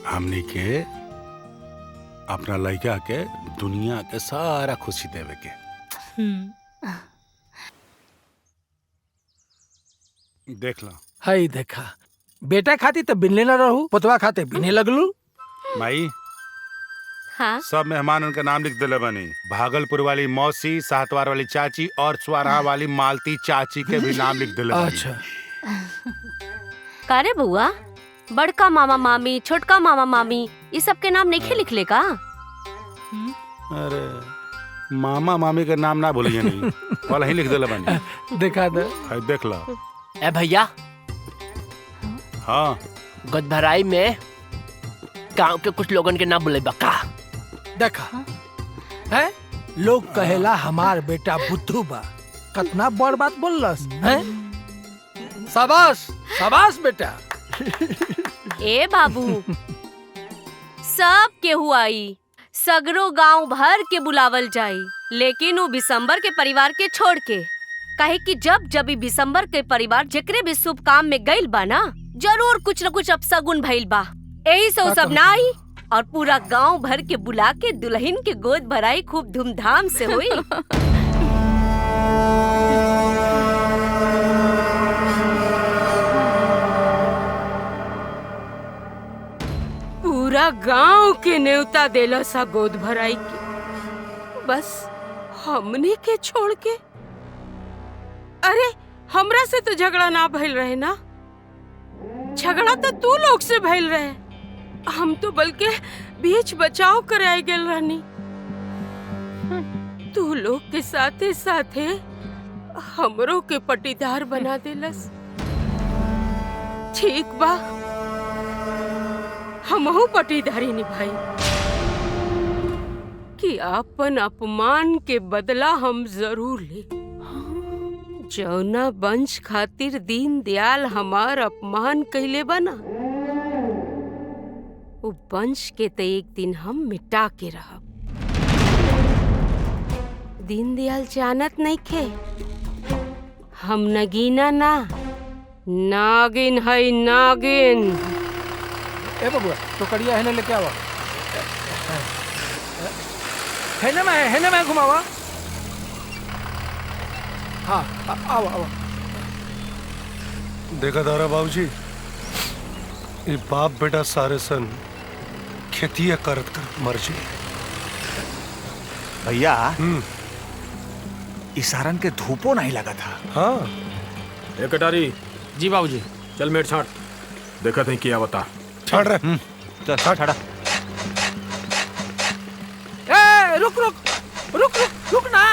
Speaker 16: हमनी के अपना लड़का के दुनिया के सारा खुशी देवे के। देख लो
Speaker 1: हई देखा, बेटा खाती तो बिनले न रहू, पुतवा खाते बिने लगलू।
Speaker 16: माई
Speaker 19: हाँ
Speaker 16: सब मेहमान उनका नाम लिख दिले बनी। भागलपुर वाली मौसी, साहतवार वाली चाची और स्वारा वाली मालती चाची के भी नाम लिख दिले बनी।
Speaker 1: अच्छा
Speaker 20: कारे बुआ, बड़का मामा मामी, छोटका मामा मामी, ये सब के नाम नहीं लिखले का?
Speaker 16: अरे मामा मामी के नाम ना भूलिए नहीं, वाला ही लिख दिले बनी।
Speaker 1: देखा दे,
Speaker 16: देख लो।
Speaker 8: ए भैया,
Speaker 16: हाँ
Speaker 8: गोदभराई में गांव के कुछ लोगन के नाम बोले बका।
Speaker 1: देखा है, लोग कहेला हमार बेटा बुद्धू बा, कितना बड़ बात बोललस है। शाबाश शाबाश बेटा।
Speaker 20: ए बाबू, सब केहू आई, सगरो गांव भर के बुलावल जाई, लेकिन वो बिशंबर के परिवार के छोड़ के, काहे कि जब बिशंबर के परिवार जेकरे भी शुभ काम में गइल बा ना, जरूर कुछ न कुछ अपशगुन भइल बा। यही से सब ना आई और पूरा गांव भर के बुला के दुल्हन के गोद भराई खूब धूमधाम से हुई।
Speaker 6: पूरा गांव के न्योता देला सा गोद भराई के, बस हमने के छोड़ के। अरे हमरा से तो झगड़ा ना भइल रहे ना, झगड़ा तो तू लोग से भइल रहे। हम तो बल्कि बीच बचाव कराए गेल रहनी। तू लोग के साथे साथे हमरो के पटीदार बना देलस। ठीक बा, हमहू पटीदारी निभाई कि अपन अपमान के बदला हम जरूर ले। जौना वंश खातिर दीन दयाल हमार अपमान कैले बना, वो वंश के तो एक दिन हम मिटा के रहब। दीन दयाल जानत नहीं खे, हम नगीना ना, नागिन है नागिन।
Speaker 1: ए बबुआ, तो कड़िया है ना लेके आवा, है ना मैं घुमावा। हाँ आओ आओ।
Speaker 9: देखा दारा बाबूजी, ये बाप बेटा सारे सन खेतिया करत कर मर जी।
Speaker 18: भैया इसारन के धूपो नहीं लगा था।
Speaker 9: हाँ
Speaker 12: ए कटारी
Speaker 10: जी बाबूजी,
Speaker 12: चल मेट छाट, देखा थे क्या बता।
Speaker 9: छाड़ रहे
Speaker 18: चल छाड़ा।
Speaker 1: ए रुक रुक रुक रुक रुक ना।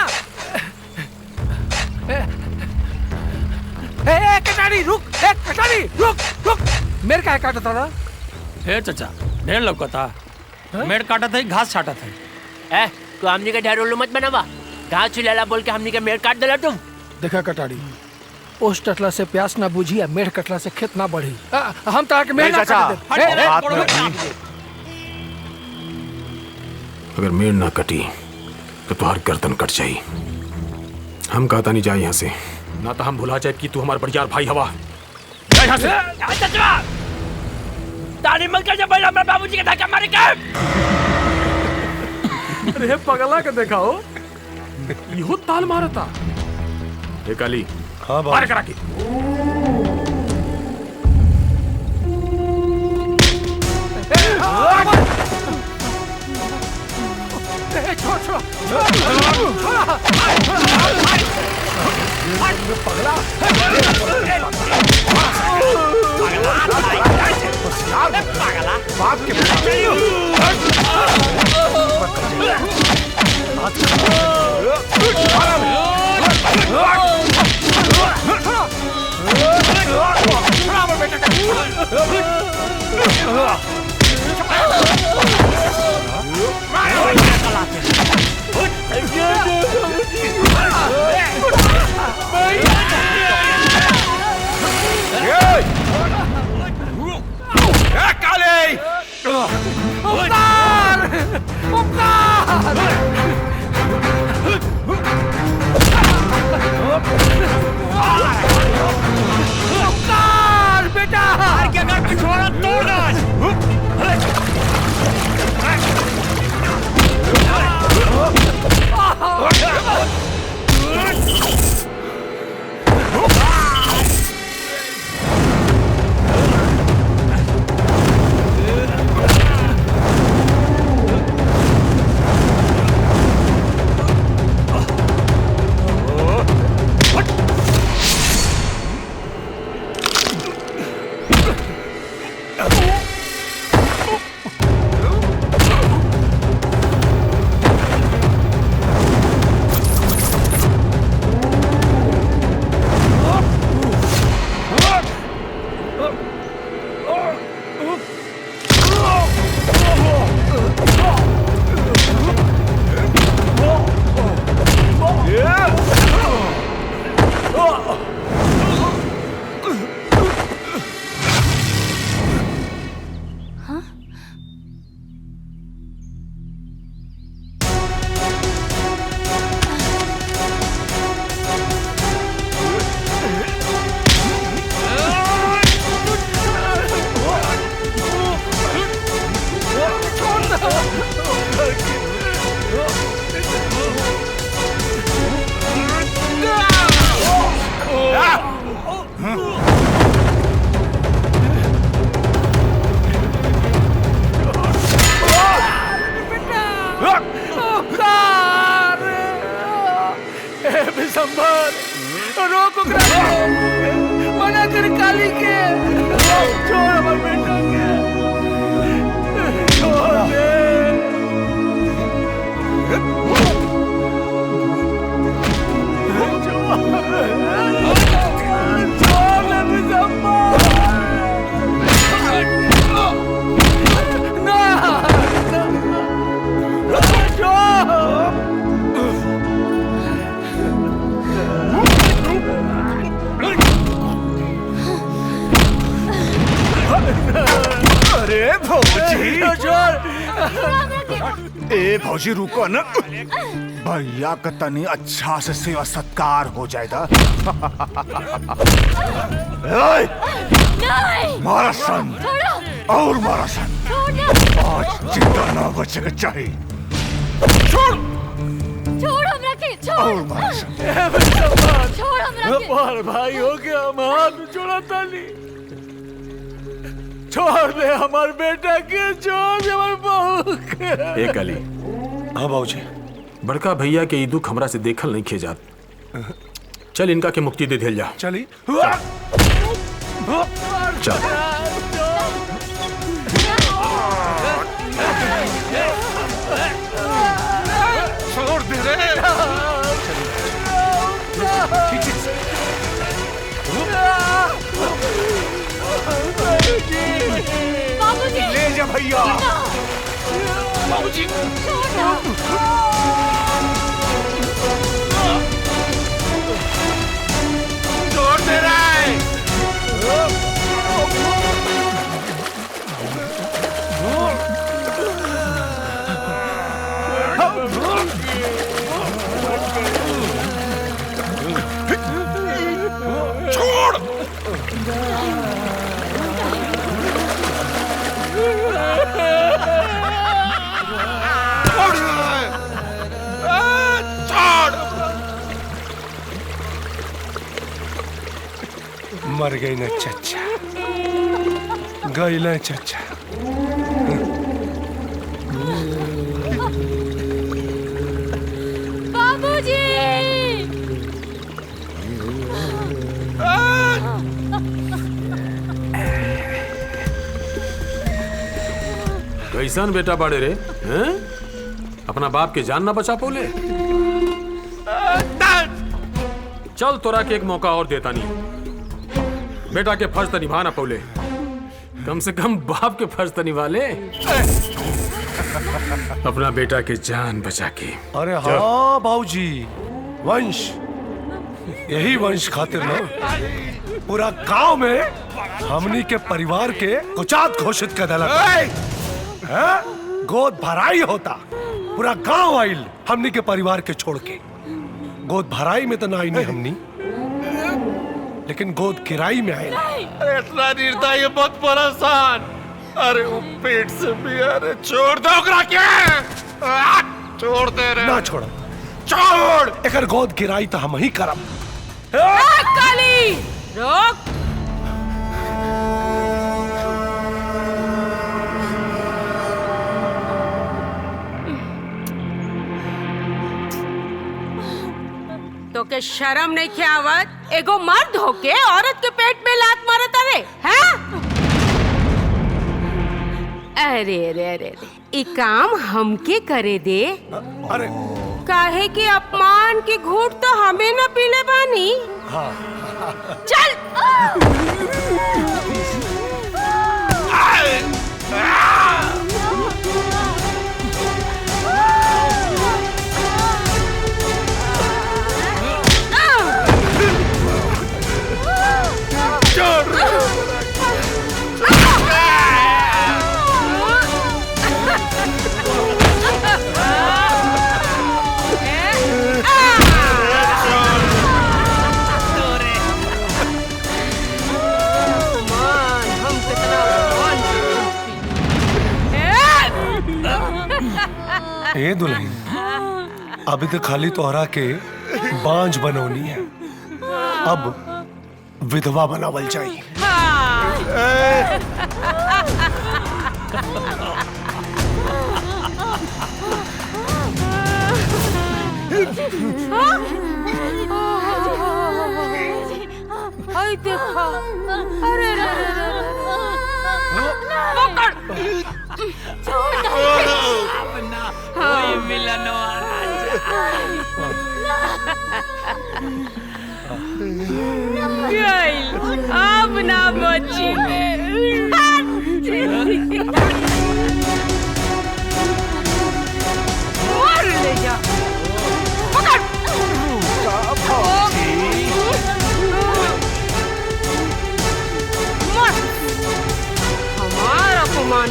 Speaker 1: ए कटारी रुक, ए कटारी रुक रुक। मेरे का काटता था?
Speaker 10: हे चाचा, ढेर लौकता, मेड़ काटा था, घास छाटा था।
Speaker 8: ए तू हमनी के ढेर उल्लू मत बनावा, घास छिलाला बोल के हमनी के मेड़ काट देला तुम।
Speaker 1: देखा कटारी, ओस टटला से प्यास ना बुझी, मेढ़ कटला से खेत ना बढ़ी। हम तो आके मेढ़ ना काट दे।
Speaker 12: अगर मेड़ ना कटी तो तुम्हारी गर्दन कट जाई। हम कहता नहीं जाए यहाँ से, ना तो हम भुला जाए कि तू हमारा बड़ियार भाई हवा। जा यहाँ से।
Speaker 8: ताली मत कर जब पहले हमारे बाबूजी के धक्का मारे के।
Speaker 12: अरे पगला के देखा हो, इहो ताल मारता। ए काली,
Speaker 9: हाँ
Speaker 12: बाहर करा के।
Speaker 18: अरे भौजी
Speaker 1: छोड़।
Speaker 18: ए भौजी रुको न, भैया का तनी अच्छा से सेवा सत्कार हो जाएगा। मारा सन और मारा सन, आज जिंदा ना बचेगा चाहिए। छोड़
Speaker 5: छोड़ हमरा के, छोड़
Speaker 18: और मारा सन।
Speaker 5: छोड़ हमरा के।
Speaker 1: हमार भाई हो गया, हम हाथ छोड़ा ताली। छोड़ दे हमार बेटा के, छोड़ दे हमार बहू के।
Speaker 12: एक अली।
Speaker 9: हाँ बाबूजी।
Speaker 12: बड़का भैया के ई दुख हमरा से देखल नहीं खेजात। चल इनका के मुक्ति दे दिल जा।
Speaker 9: चली
Speaker 12: चल।
Speaker 18: छोड़ दे रे।
Speaker 5: बाबूजी
Speaker 18: ले जा भैया।
Speaker 5: बाबूजी
Speaker 18: छोड़ दे रे। छोड़।
Speaker 9: मर गई न चच्चा, गई न चच्चा।
Speaker 5: बाबूजी
Speaker 12: कैसन बेटा बाड़े रे, हैं? अपना बाप के जान ना बचा पोले। चल तोरा के एक मौका और देता नहीं। बेटा के फर्ज तो निभा ना पौले, कम से कम बाप के फर्ज तो निभा ले। अपना बेटा के जान बचा के।
Speaker 9: अरे हाँ बाबूजी, वंश, यही वंश खातिर ना पूरा गांव में हमनी के परिवार के कुचात घोषित कर दिला। गोद भराई होता, पूरा गांव आइल हमनी के परिवार के छोड़ के। गोद भराई में तो ना आई नहीं हमनी, लेकिन गोद किराई में आए।
Speaker 18: अरे इतना निर्दयी बहुत परेशान। अरे वो पेट से भी, अरे छोड़ दो के। छोड़ दे रे।
Speaker 9: ना छोड़,
Speaker 18: छोड़।
Speaker 9: एकर गोद किराई तो हम ही करब।
Speaker 6: काली रोक। तो के शर्म नहीं के आवत? एगो मर्द होके औरत के पेट में लात मारत रे, हैं? अरे रे रे रे, ई काम हमके करे दे।
Speaker 9: अरे
Speaker 6: काहे कि अपमान की घूंट तो हमें न पीले बानी।
Speaker 9: हाँ।
Speaker 6: चल।
Speaker 9: ए दुल्हन, अभी तो खाली तोहरा के बांझ बनौनी है, अब विधवा बनावल चाहिए।
Speaker 6: आई देखा, अरे रे रे रे, पकड़।
Speaker 8: कोई मिलन
Speaker 6: अब ना बची। और ले जा, पकड़। हमारा अपमान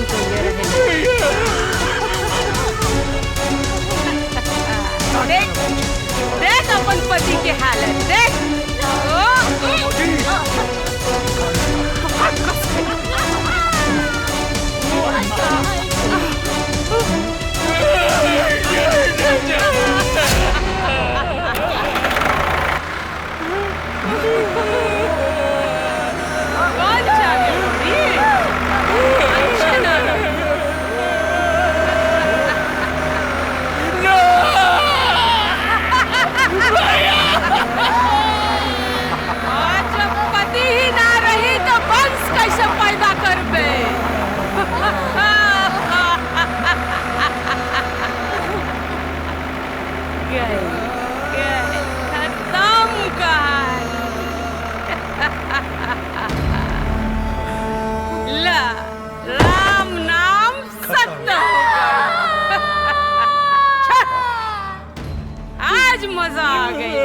Speaker 6: मजा आ गई।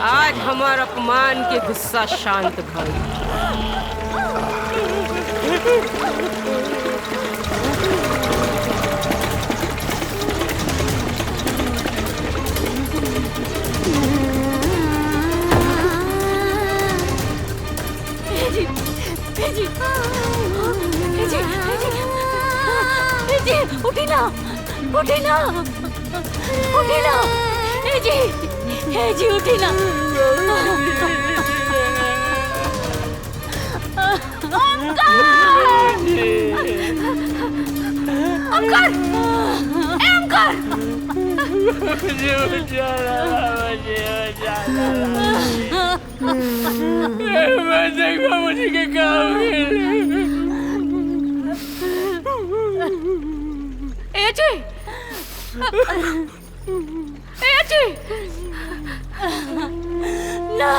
Speaker 6: आज हमार अपमान के गुस्सा शांत भइल।
Speaker 5: उठी ना, उठी ना, उठी ना, जी उठी ना।
Speaker 8: मुझे के काम
Speaker 5: ना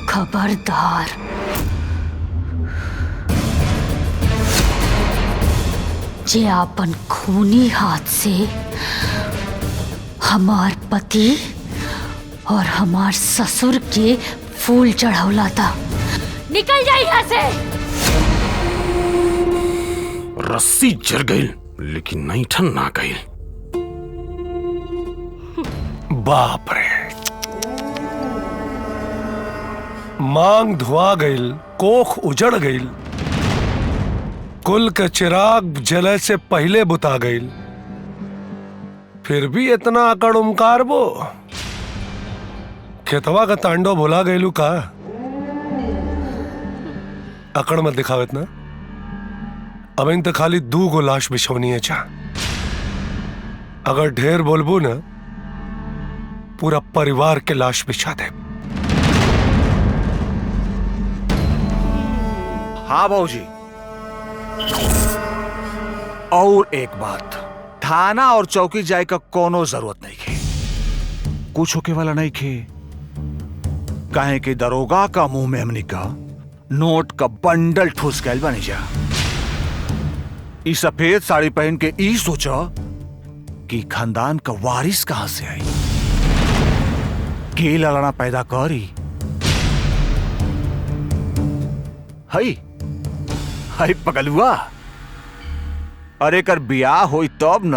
Speaker 4: खबरदार, जे आपन खूनी हाथ से हमार पति और हमार ससुर के फूल चढ़ौला था,
Speaker 5: निकल जाए यहाँ से।
Speaker 12: रस्सी जर गई लेकिन नहीं ठन ना गई।
Speaker 9: बाप रे, मांग धुआ गईल, कोख उजड़ गईल, कुल के चिराग जले से पहले बुता गईल, फिर भी इतना अकड़ उमकार बो। खेतवा का तांडव भुला गईलू का? अकड़ मत दिखावत ना। अब इन तक खाली 2 गो लाश बिछौनी है चा। अगर ढेर बोलबू ना, पूरा परिवार के लाश बिछा दे।
Speaker 7: हाँ बाबूजी, और एक बात, थाना और चौकी जाए का कोनो जरूरत नहीं खे, कुछ होके वाला नहीं खे। काहे कि दरोगा का मुंह में हमनी का नोट का बंडल ठुस गैल बनी जा। इस सफेद साड़ी पहन के ई सोचा कि खानदान का वारिस कहां से आई, के लड़ना पैदा करी। हई हई पगलुआ, अरे कर बियाह होई तब न।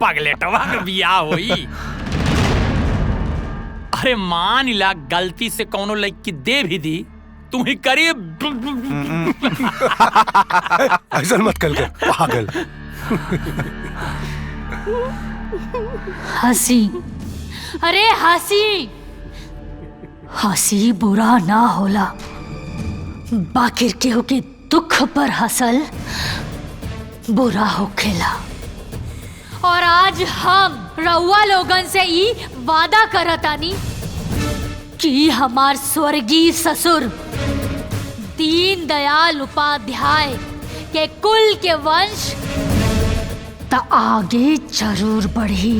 Speaker 10: पगलेटवा के बियाह होई। अरे मान ला गलती से कौनो लड़की दे भी दी, तू ही करी।
Speaker 9: ऐसा मत कर पागल।
Speaker 4: हंसी,
Speaker 5: अरे हंसी,
Speaker 4: हंसी बुरा ना होला, बाकिर केहू के दुख पर हंसल बुरा होखेला।
Speaker 5: और आज हम रउआ लोगन से ई वादा करतानी कि हमार स्वर्गीय ससुर दीन दयाल उपाध्याय के कुल के वंश
Speaker 4: त आगे जरूर बढ़ी।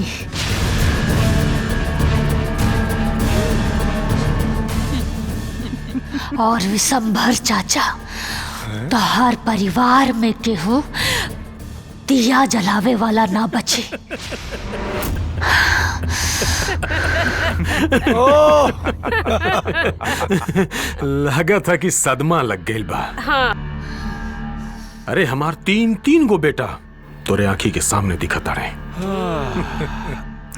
Speaker 4: और विशंभर चाचा, तहार परिवार में केहू दिया जलावे वाला ना बचे।
Speaker 12: लगा था कि सदमा लग गई बा।
Speaker 6: हाँ।
Speaker 12: अरे हमार तीन तीन गो बेटा तोरे आंखी के सामने दिखता रहे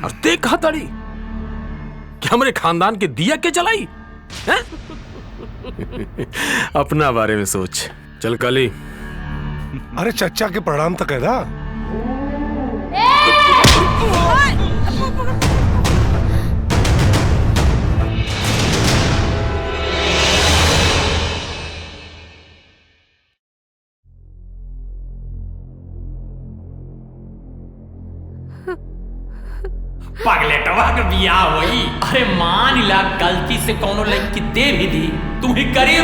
Speaker 12: और देखा ताड़ी कि हमरे खानदान के दिया के जलाई है? अपना बारे में सोच। चल काली।
Speaker 9: अरे चचा के प्रणाम तो कहना।
Speaker 10: पगलेटवा के बियाह होई। अरे मान ला गलती से कोनो लड़की दे भी दी, तुम्हें करे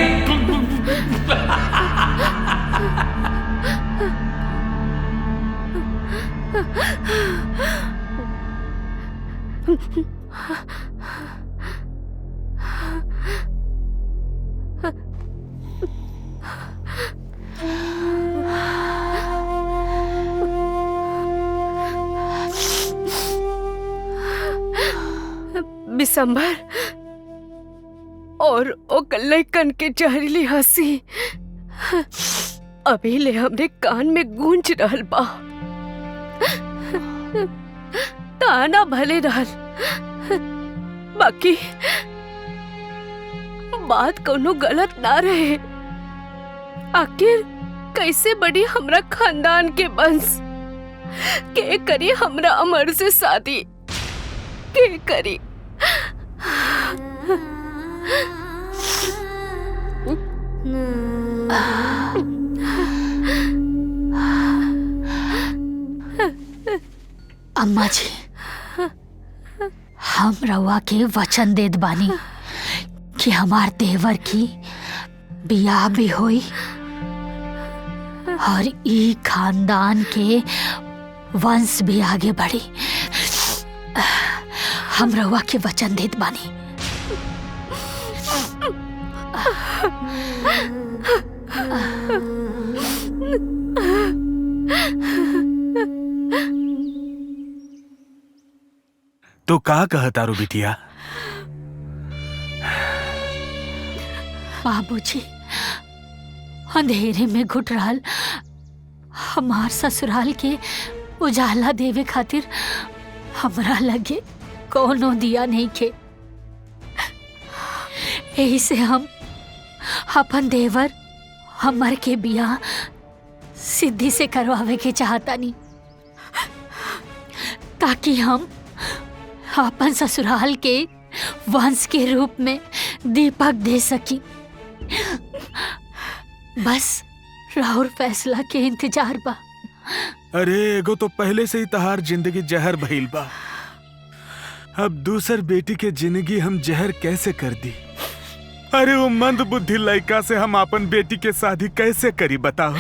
Speaker 6: बिसंबर और ओ लइकन के जहरीली हंसी अभी ले हमरे कान में गूंज रहल बा। ताना भले रहल, बाकी बात कोनो गलत ना रहे। आखिर कैसे बढ़ी हमरा खानदान के वंश? के करी हमरा अमर से शादी? के करी?
Speaker 4: अम्मा जी, हम रउआ के वचन देत बानी कि हमार देवर की बियाह भी होई और ई खानदान के वंश भी आगे बढ़ी। हम रउआ के वचन देत बानी।
Speaker 3: तो का कहता रू बिटिया?
Speaker 4: बाबूजी, अंधेरे में घुट रहल हमार ससुराल के उजाला देवे खातिर हमरा लगे कोनो दिया नहीं के। यही से हम अपन देवर हमर के बियाह सिद्धि से करवावे के चाहता नहीं, ताकि हम अपन ससुराल के वंश के रूप में दीपक दे सकी। बस राहुल फैसला के इंतजार बा।
Speaker 3: अरे एगो तो पहले से ही तहार जिंदगी जहर भइल बा, अब दूसर बेटी के जिंदगी हम जहर कैसे कर दी? अरे वो मंद बुद्धि लड़का से हम अपन बेटी के शादी कैसे करी बताओ?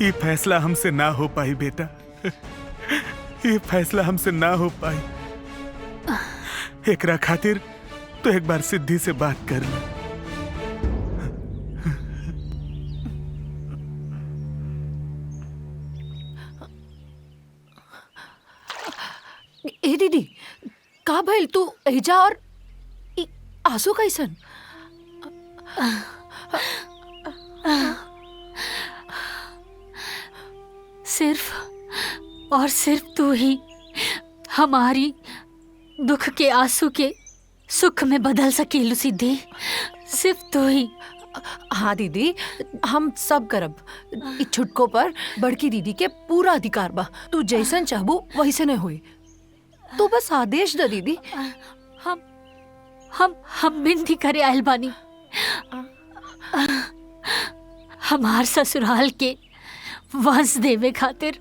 Speaker 3: ये फैसला हमसे ना हो पाई बेटा, ये फैसला हमसे ना हो पाई। एकरा खातिर तो एक बार सिद्धि से बात कर ले।
Speaker 14: ए दीदी, का भइल? तू एजा और आंसू कैसन?
Speaker 4: सिर्फ और सिर्फ तू ही हमारी दुख के आंसू के सुख में बदल सकेलू सिद्धि, सिर्फ तू ही।
Speaker 14: हाँ दीदी, हम सब करब। इस छुटको पर बड़की दीदी के पूरा अधिकार बा। तू जैसन चाहबू वैसे न होई। तू बस आदेश दे दीदी।
Speaker 4: हम विनती करे आयल बानी। हमार ससुराल के वंश देवे खातिर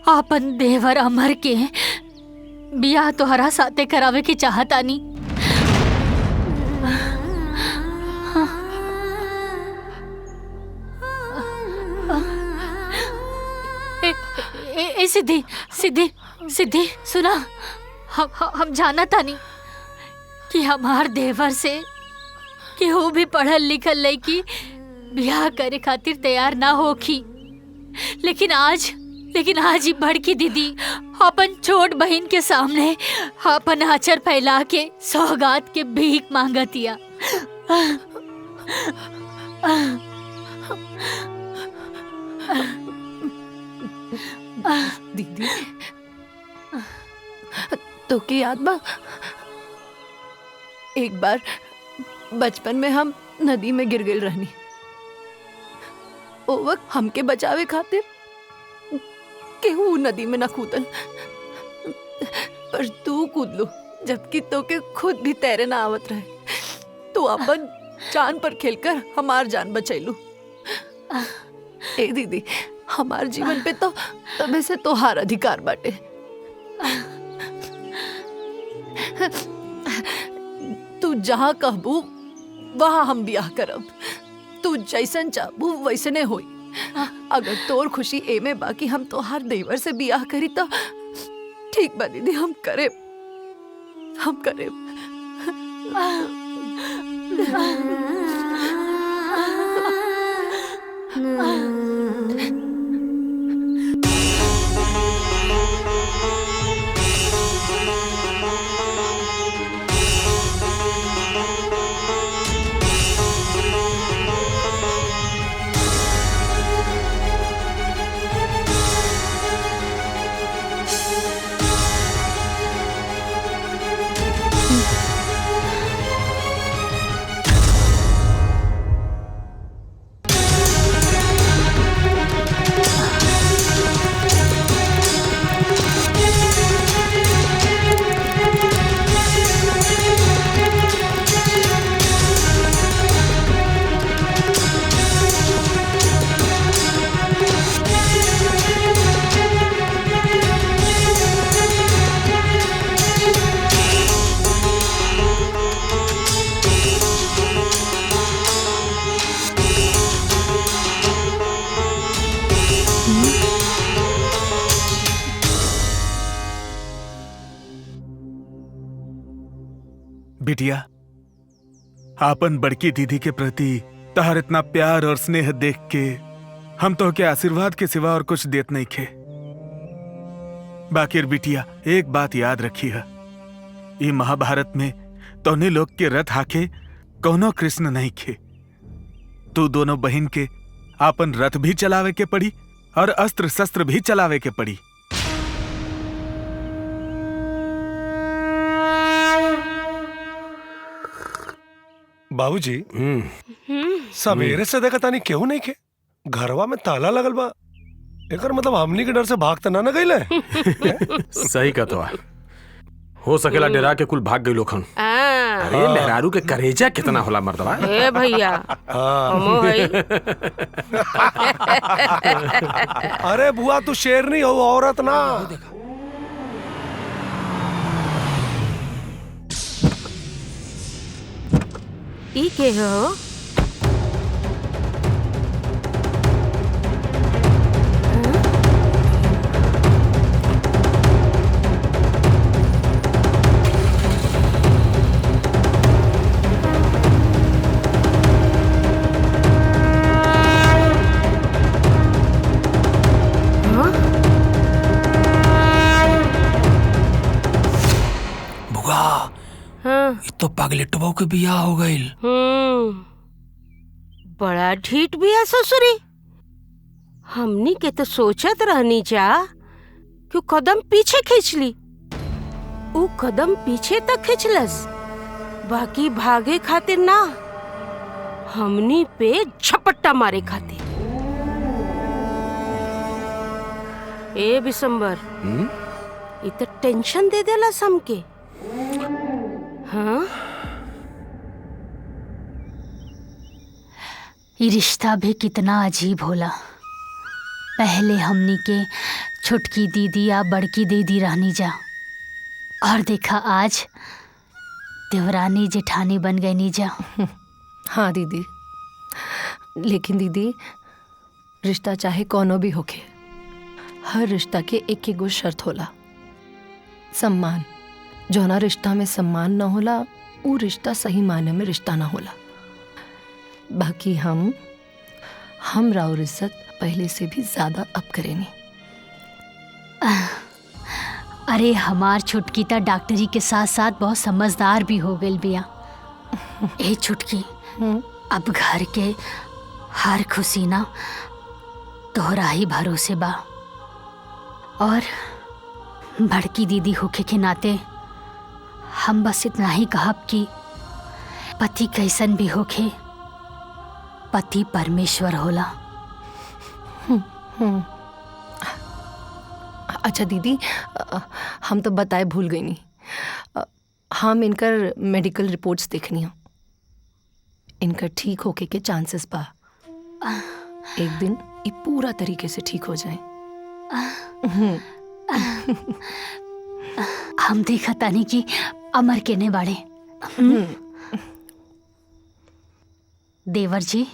Speaker 4: अपन देवर अमर के बियाह तोहरा साथे करावे के चाहतानी। ए सिद्धि सिद्धि सिद्धि सुना, हम जाना तानी कि हमार देवर से केहू भी पढ़ल लिखल लड़की बियाह करे खातिर तैयार ना होखी, लेकिन आज
Speaker 5: लेकिन आज ही बड़की दीदी अपन छोट बहन के सामने अपन आचर फैला के सौगात के भीख मांगतिया।
Speaker 14: दीदी तो की याद बा एक बार बचपन में हम नदी में गिर गई रहनी। ओ वक्त हमके बचावे खातिर केहू नदी में ना कूदन, पर तू कूद लो जबकि तो के खुद भी तैरे ना आवत रहे। तू अपन जान पर खेलकर हमार जान बचैलू। ए दीदी हमार जीवन पे तो तबे से तोहार अधिकार बाटे। तू जहाँ कहबू वहाँ हम ब्याह करब। तू जैसन चाहबू वैसने होई। अगर तोर खुशी एमे बाकी हम तोहार देवर से ब्याह करी तो ठीक बा दीदी, हम करे।
Speaker 3: बिटिया, आपन बड़की दीदी के प्रति तहार इतना प्यार और स्नेह देख के हम तो के आशीर्वाद के सिवा और कुछ देत नहीं खे। बाकी बिटिया एक बात याद रखी है, ये महाभारत में तोने लोग के रथ हाके कौनो कृष्ण नहीं खे। तू दोनों बहन के आपन रथ भी चलावे के पड़ी और अस्त्र शस्त्र भी चलावे के पड़ी।
Speaker 9: बाबूजी सवेरे से देखा तानी केहू नहीं खे, घरवा में ताला लगल बा। एकर मतलब हमनी के डर से भाग तना न गइले।
Speaker 12: सही कहतो हो सकेला डरा के कुल भाग गई लोखन। अरे मेहरारू के करेजा कितना होला मर्दवा।
Speaker 6: ए भैया हमो है।
Speaker 9: अरे बुआ तू शेरनी हो, औरत ना।
Speaker 6: ई के हो?
Speaker 10: तो पगलेटबो के बियाह हो गईल।
Speaker 6: बड़ा ढीठ बिया ससुरी। हमनी के तो सोचत रहनी जा कि कदम पीछे खींच ली। ऊ कदम पीछे तक खींचलस, बाकी भागे खातिर ना, हमनी पे झपट्टा मारे खातिर। ए बिशंबर, इ तो टेंशन दे देला हमके। हाँ?
Speaker 4: ये रिश्ता भी कितना अजीब होला। पहले हमनी के छुटकी दीदी या बड़की दीदी रहनी जा, और देखा आज देवरानी जेठानी बन गई नी जा।
Speaker 14: हाँ दीदी, लेकिन दीदी रिश्ता चाहे कोनो भी होके, हर रिश्ता के एक एगो शर्त होला, सम्मान। जौना रिश्ता में सम्मान न होला वो रिश्ता सही मायने में रिश्ता ना होला। बाकी हम राउर इज्जत पहले से भी ज्यादा अब करेनी।
Speaker 4: अरे हमार छुटकी तो डॉक्टरी के साथ साथ बहुत समझदार भी हो गई बिया। ए छुटकी, अब घर के हर खुशी ना तोहरा ही भरोसे बा। और बड़की दीदी होके के नाते हम बस इतना ही कहब कि पति कैसन भी होके पति परमेश्वर होला।
Speaker 14: अच्छा दीदी, हम तो बताए भूल गई नहीं। हम इनकर मेडिकल रिपोर्ट्स देखनी हो। इनकर ठीक होके के चांसेस बा। एक दिन ये पूरा तरीके से ठीक हो जाए।
Speaker 4: हम देखा तानी कि अमर केने बाड़े। देवर जी,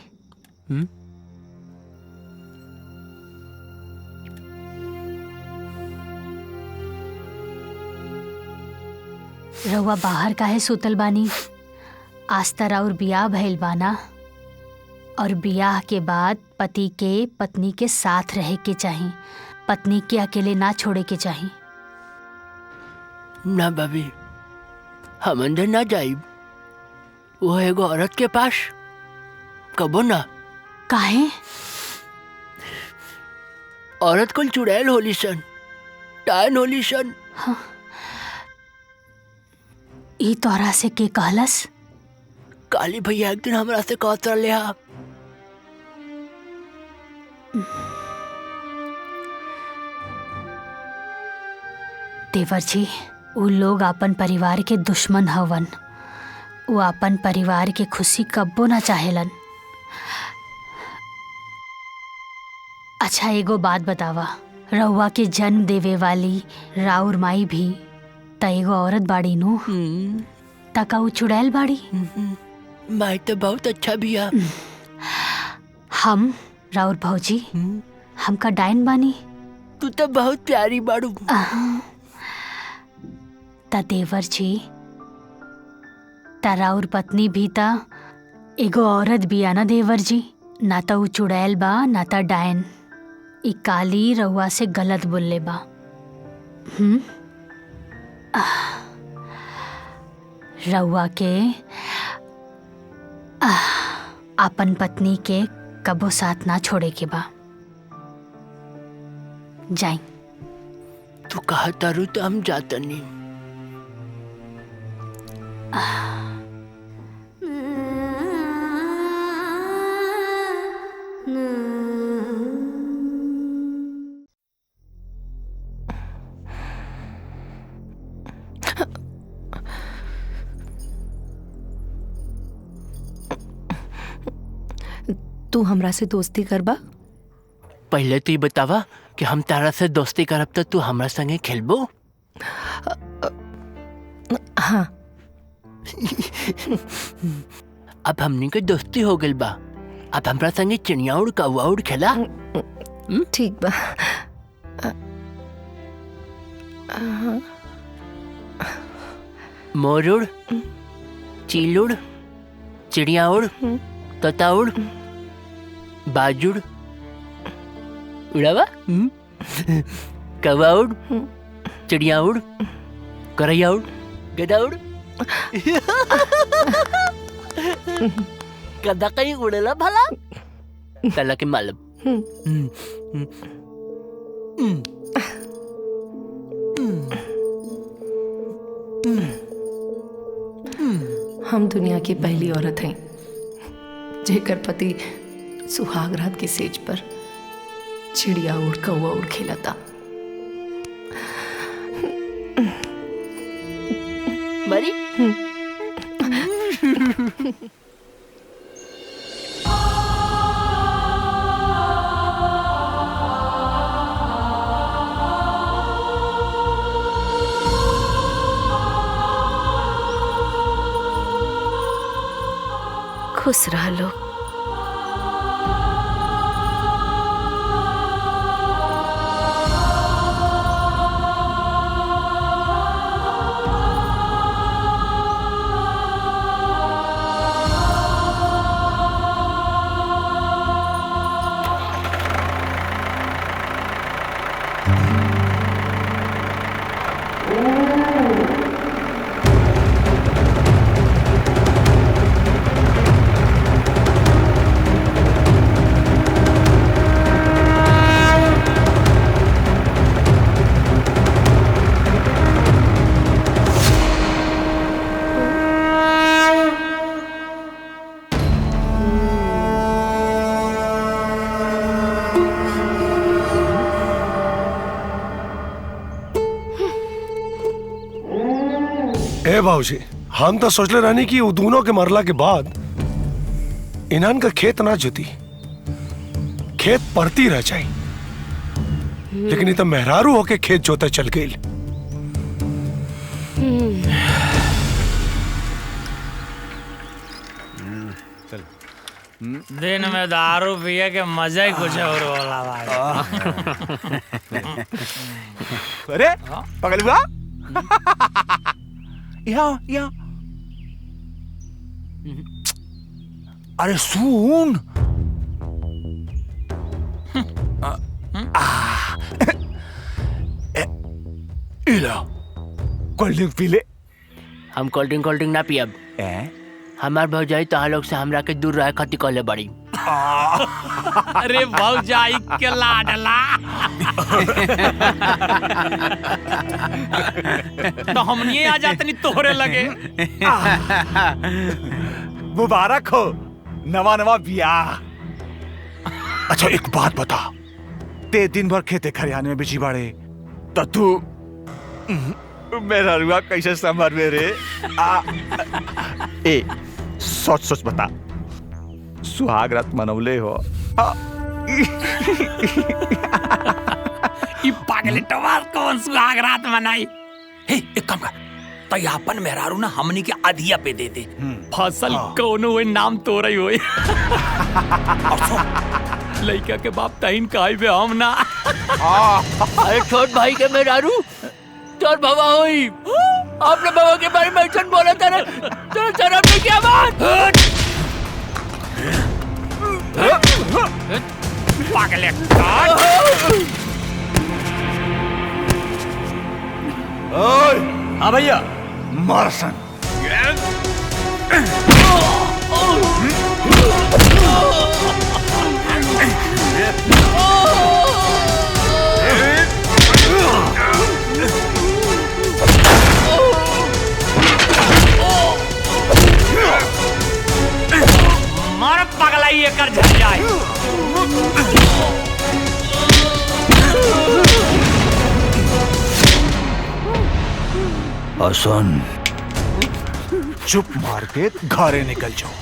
Speaker 4: रउआ बाहर काहे सुतल बानी? आज तरा और बियाह भइल बाना, और बियाह के बाद पति के पत्नी के साथ रहे के चाही, पत्नी के अकेले ना छोड़े के चाही।
Speaker 8: ना भाभी, हम अंदर ना जाइब। वो एगो औरत के पास कबो ना।
Speaker 4: काहे?
Speaker 8: औरत कुल चुड़ैल होली सन, टाइन होली सन।
Speaker 4: हाँ। ई तोरा से के कहलस?
Speaker 8: काली भैया एक दिन हमरा से कहत रहे हा।
Speaker 4: देवर जी, उ लोग अपन परिवार के दुश्मन हवन। वो अपन परिवार के खुशी कब्बो ना चाहेलन। अच्छा एगो बात बतावा, रउआ के जन्म देवे वाली राउर माई भी त एगो औरत बाड़ी नु? तका उ चुड़ैल बाड़ी?
Speaker 8: माई तो बहुत अच्छा बिया।
Speaker 4: हम राउर भौजी हमका डाइन बानी?
Speaker 8: तू तो बहुत प्यारी बाड़ू।
Speaker 4: ता देवर जी, ता राउर पत्नी भी ता एगो औरत बिया ना देवर जी? ना ता उ चुड़ैल बा ना ता डाइन। ई काली रउआ से गलत बोलले बा। रउआ के अपन पत्नी के कबो साथ ना छोड़े के बा। जाई।
Speaker 8: तू कहा तारू तो हम जाता नहीं।
Speaker 14: तू हमरा से दोस्ती करबा?
Speaker 8: पहले तो ये बतावा कि हम तारा से दोस्ती करब तो तू हमरा संगे खेलबो?
Speaker 14: हाँ।
Speaker 8: अब हमनी के दोस्ती हो गइल बा। अब हमरा संगे चिड़िया उड़ कौवा उड़ खेला?
Speaker 14: ठीक बा।
Speaker 8: मोर उड़, चील उड़, चिड़िया उड़, तोता उड़, बाज उड़, उड़ावा, कौवा उड़, चिड़िया उड़, गौरैया उड़, गधा उड़। गधा कहीं उड़ेला भला? तला के मालूम।
Speaker 14: हम दुनिया की पहली औरत हैं जेकर पति सुहाग रात की सेज पर चिड़िया उड़ कौवा उड़ खेला था।
Speaker 8: मरी?
Speaker 20: खुश रह लो।
Speaker 9: ए बाबूजी, हम तो सोचले रहनी कि वो दोनों के मरला के बाद इन्हन का खेत ना जुती, खेत पड़ती रह जाई, लेकिन ये तो मेहरारू होके खेत जोते चल गई।
Speaker 10: दिन में दारू पिए के मजा ही कुछ और होला भाई।
Speaker 7: अरे पगलुआ, यहाँ अरे सुन, कोल्ड ड्रिंक पी ले।
Speaker 8: हम कोल्ड ड्रिंक ना पियब। हमार भौजाई तहां लोग से हमरा के दूर रहे खातिर कहले बड़ी।
Speaker 10: अरे भौजाई के लाडला। तो हमनी आ जातनी तोहरे लगे।
Speaker 7: मुबारक हो, नवा नवा बियाह। अच्छा एक बात बता, ते दिन भर खेते खरियाने में बिजी बाड़े, तो तू मेरा रुआ कैसे संभर में रे? ए सोच सोच बता, सुहाग रात मनौले हो?
Speaker 10: ई पागल टवार कौन सुहाग रात मनाई? हे एक काम कर, तैयापन मेहरारू ना हमनी के आधिया पे दे दे, फसल कौनो हुए नाम तोरा ही हुए। लड़का के बाप तहीन काई बे हम ना।
Speaker 8: अरे छोट भाई के मेहरारू तोर बाबा होई, आपने बाबा के बारे में ऐसा बोला था रे, तो शर्म नहीं क्या बात?
Speaker 10: पागल
Speaker 7: हाँ भैया, मारसन।
Speaker 10: मार पगलाई कर झड़ जाए।
Speaker 7: सुन, चुप मार के घरे निकल जाओ,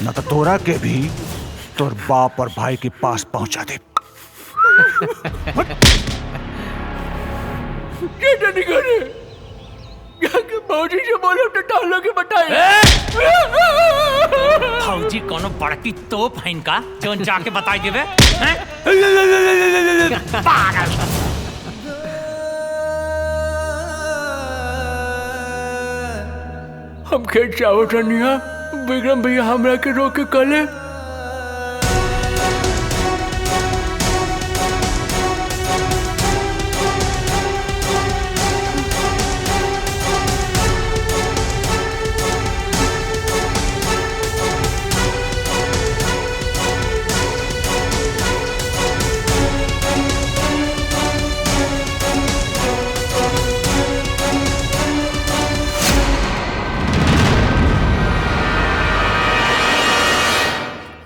Speaker 7: न तो तोरा के भी तोर बाप और भाई के पास पहुंचा दे।
Speaker 8: भौजी से बोलो तो टालो के बताए।
Speaker 10: भौजी कोनो बड़की तोप है इनका जो जाके बताई देवे। पागल।
Speaker 8: हम खेत चावल रनिया, विक्रम भैया हमरा के रोक के कले।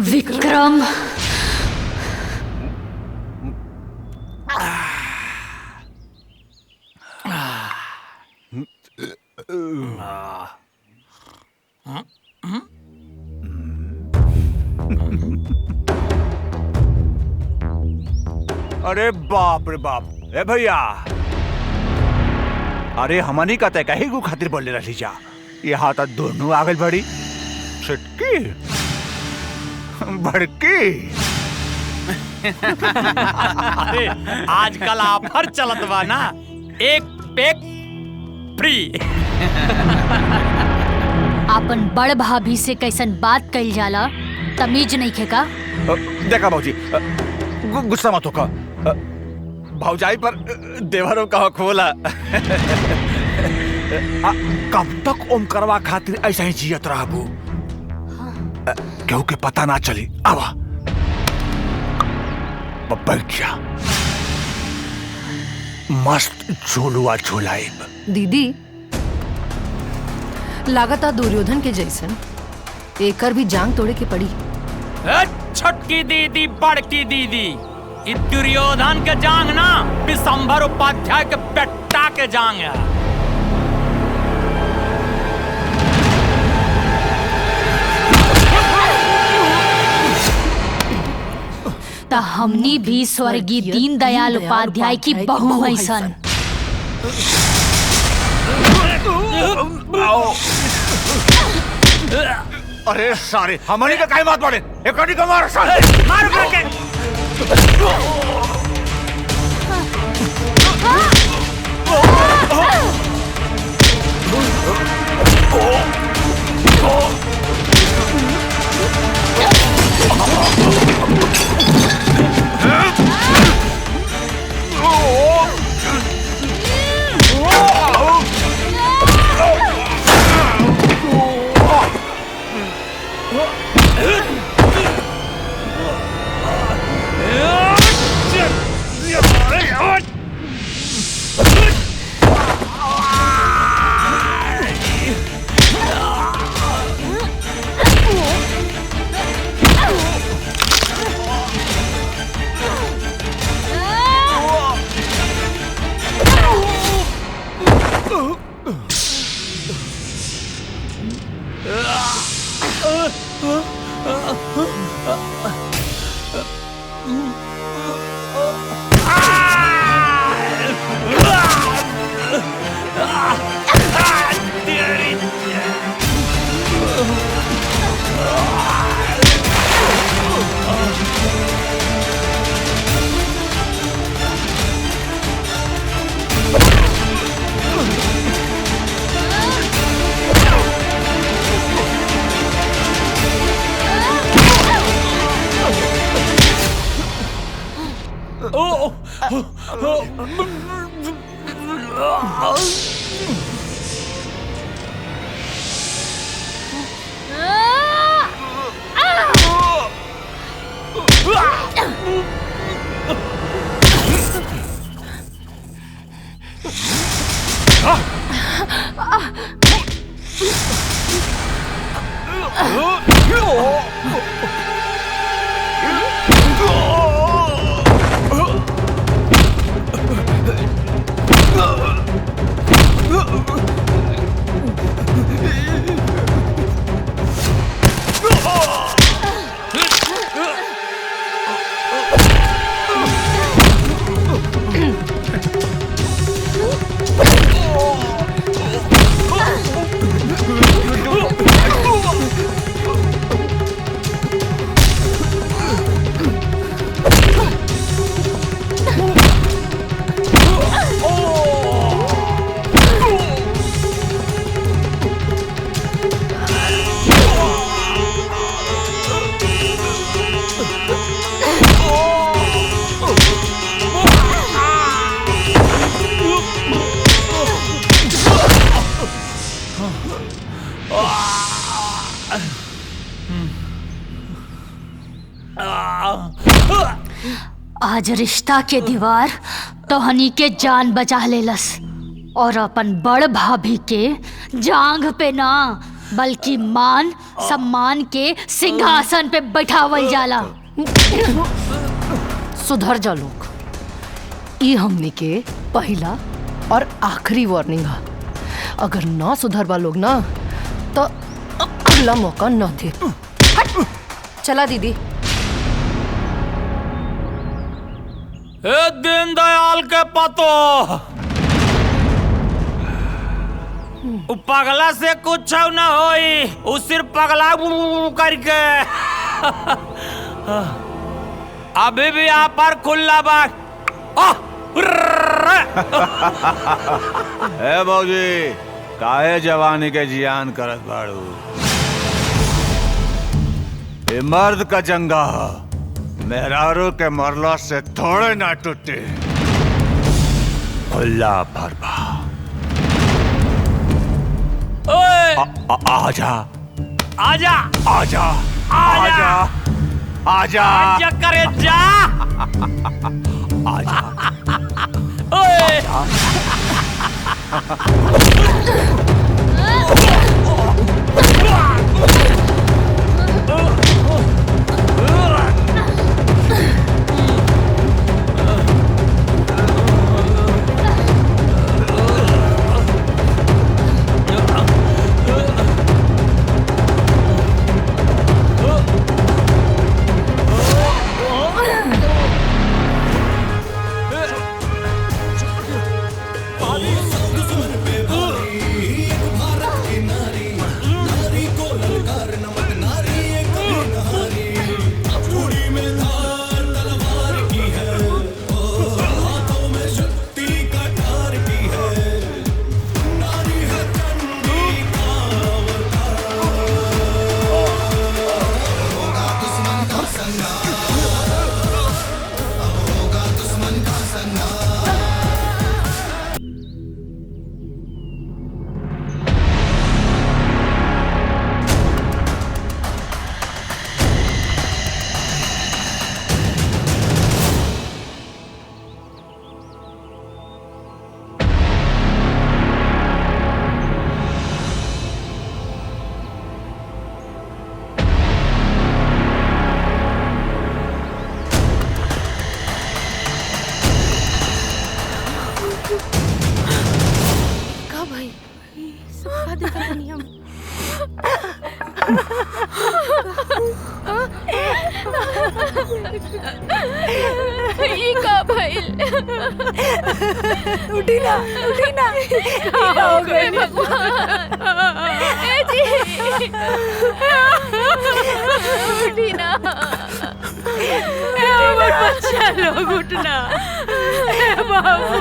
Speaker 4: विक्रम,
Speaker 7: अरे बाप रे बाप, ए भैया, अरे हमनी का तय कहीं को खातिर बोले रही जा, यहाँ तक दोनों आगल बढ़ी, छिटकी भड़की।
Speaker 10: अरे आजकल ऑफर चलत बा ना, एक पैक फ्री।
Speaker 4: अपन बड़ भाभी से कैसन बात कइल जाला, तमीज नहीं खेका?
Speaker 7: देखा भाजी, गुस्सा मत होका, भौजाई पर देवरों का खोला। कब तक ओमकारवा खातिर ऐसा ही जियत रहबू? क्यों के पता ना चली। आवा बैठा, मस्त झोलुआ झोलाइब।
Speaker 14: दीदी लागता दुर्योधन के जैसन एकर भी जांग तोड़े के पड़ी।
Speaker 10: छोटकी दीदी बड़की दीदी, दुर्योधन के जांग ना, विशंभर उपाध्याय के बेटा के जांग है।
Speaker 4: हमनी भी स्वर्गीय दीनदयाल उपाध्याय की बहू है सन।
Speaker 7: अरे सारे हमनी का काहे मात पड़े एकड़ी का मार सारे मार के
Speaker 4: आज रिश्ता के दीवार तोहनी के जान बचा लेलस और अपन बड़ भाभी के जांघ पे ना बल्कि मान सम्मान के सिंहासन पे बैठावल जाला।
Speaker 14: सुधर जा लोग, ये हमने के पहला और आखिरी वार्निंग है। अगर ना सुधरवा लोग ना तो अगला मौका ना दे। चला दीदी।
Speaker 10: दीनदयाल के पतो पगला से कुछ न होई, उ सिर्फ पगला करके अभी भी यहाँ पर खुला बा।
Speaker 7: ए मौजी काहे जवानी के जियान करत बाड़ू? ये मर्द का जंगा मेहरारू के मरला से थोड़े ना टूटे, खुला भरबा। आजा
Speaker 10: आजा
Speaker 7: आजा आजा आजा
Speaker 10: आजा करे जा
Speaker 7: आजा
Speaker 10: ओए
Speaker 11: ये का भइल?
Speaker 14: उठी ना, उठी ना।
Speaker 11: हो गए भगवान। ए जी, उठी ना।
Speaker 6: हमारे बच्चा लोग उठना। बाबू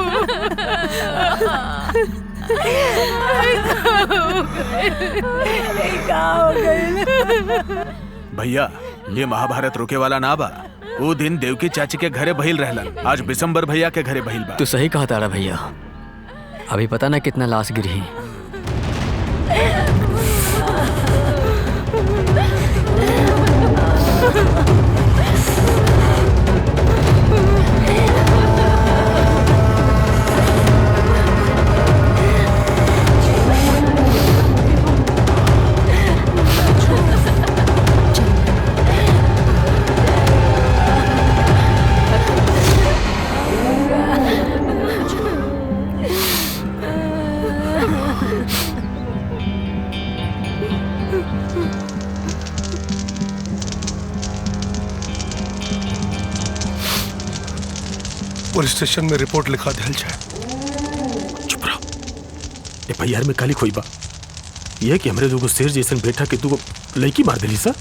Speaker 3: भैया ये महाभारत रुके वाला ना बा। वो दिन देवकी चाची के घरे बहिल रहलन, आज बिशंबर भैया के घरे बहिल बा।
Speaker 2: तू सही कहा तारा भैया, अभी पता ना कितना लाश गिरी।
Speaker 9: पुलिस स्टेशन में रिपोर्ट लिखा दिया जाए।
Speaker 12: एफआईआर में काली खोई बा ये कि हमरे दुगो शेर जैसन बैठा के तू लड़की मार दिली सा।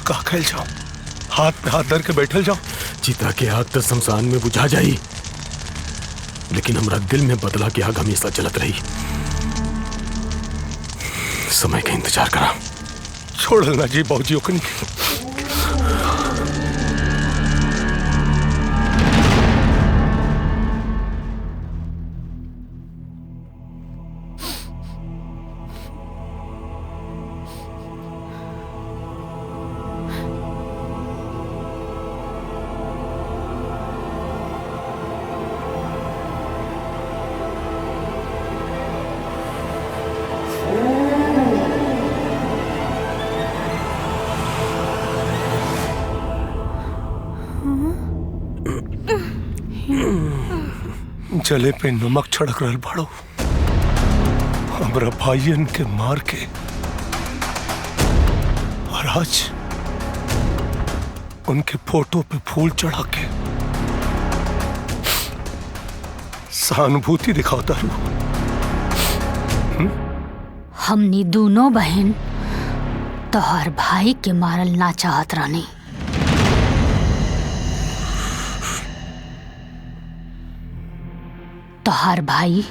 Speaker 9: का खेल जाओ, हाथ पे हाथ धर के बैठल जाओ।
Speaker 12: चिता के आग तो शमशान में बुझा जाई, लेकिन हमरा दिल में बदला की आग हमेशा जलत रही। समय का इंतजार करा।
Speaker 9: छोड़ना जी बाबूजी ओकनी। जले पे नमक छिड़क रहल बाड़ो, हमरा भाइयन के मार के, और आज उनके फोटो पे फूल चढ़ा के सहानुभूति दिखाता रू।
Speaker 4: हमनी दोनों बहन तोहर भाई के मारल ना चाहत रहनी। तोहार भाई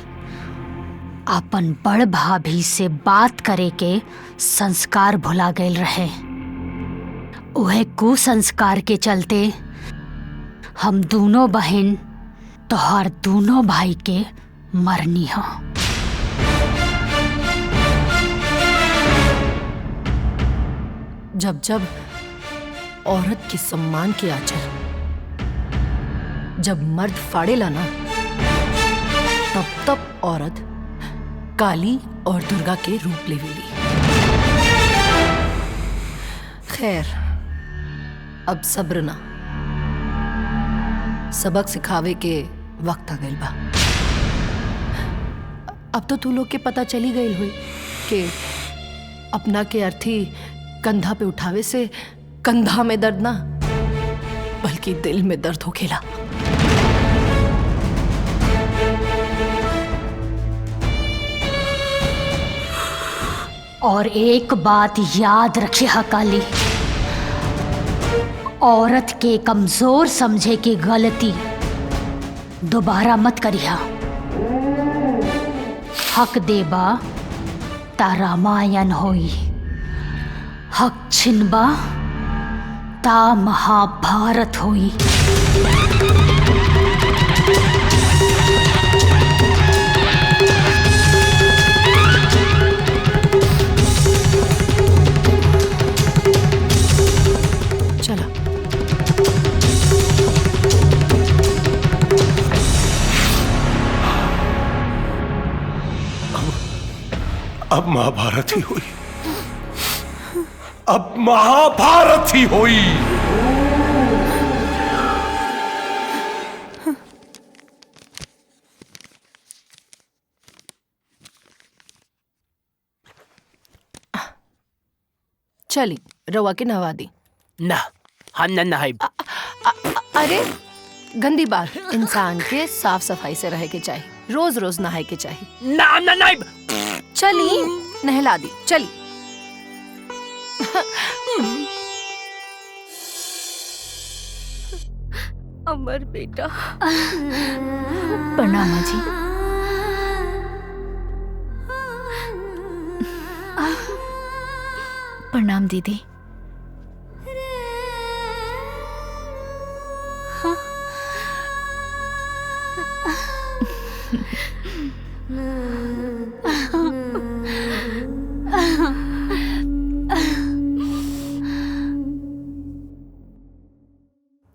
Speaker 4: अपन बड़ भाभी से बात करे के संस्कार भुला गए रहे। उहे कुसंस्कार के चलते हम दोनों बहन तोहार दोनों भाई के मरनी हो।
Speaker 14: जब जब औरत के सम्मान के आचर जब मर्द फाड़ेला ना, तब तब औरत काली और दुर्गा के रूप लेवेली। खैर, अब सब्र ना, सबक सिखावे के वक्त आ गइल बा। अब तो तू लोग के पता चली गई हुई कि अपना के अर्थी कंधा पे उठावे से कंधा में दर्द ना, बल्कि दिल में दर्द होखेला।
Speaker 4: और एक बात याद रखिए काली, औरत के कमजोर समझे की गलती दोबारा मत करिया। हक देबा ता रामायण होई, हक छिनबा ता महाभारत होई।
Speaker 14: चला।
Speaker 9: अब महाभारत ही हुई, अब महाभारत ही हुई।
Speaker 14: चली रवा के नवा दी।
Speaker 8: ना, हम न नहाइब।
Speaker 14: अरे गंदी बात, इंसान के साफ सफाई से रहे के चाहिए, रोज रोज नहाए के चाहिए।
Speaker 8: ना ना नहाइब।
Speaker 14: चली नहला दी, चली।
Speaker 20: अमर बेटा।
Speaker 4: प्रणाम माँ जी। प्रणाम दीदी।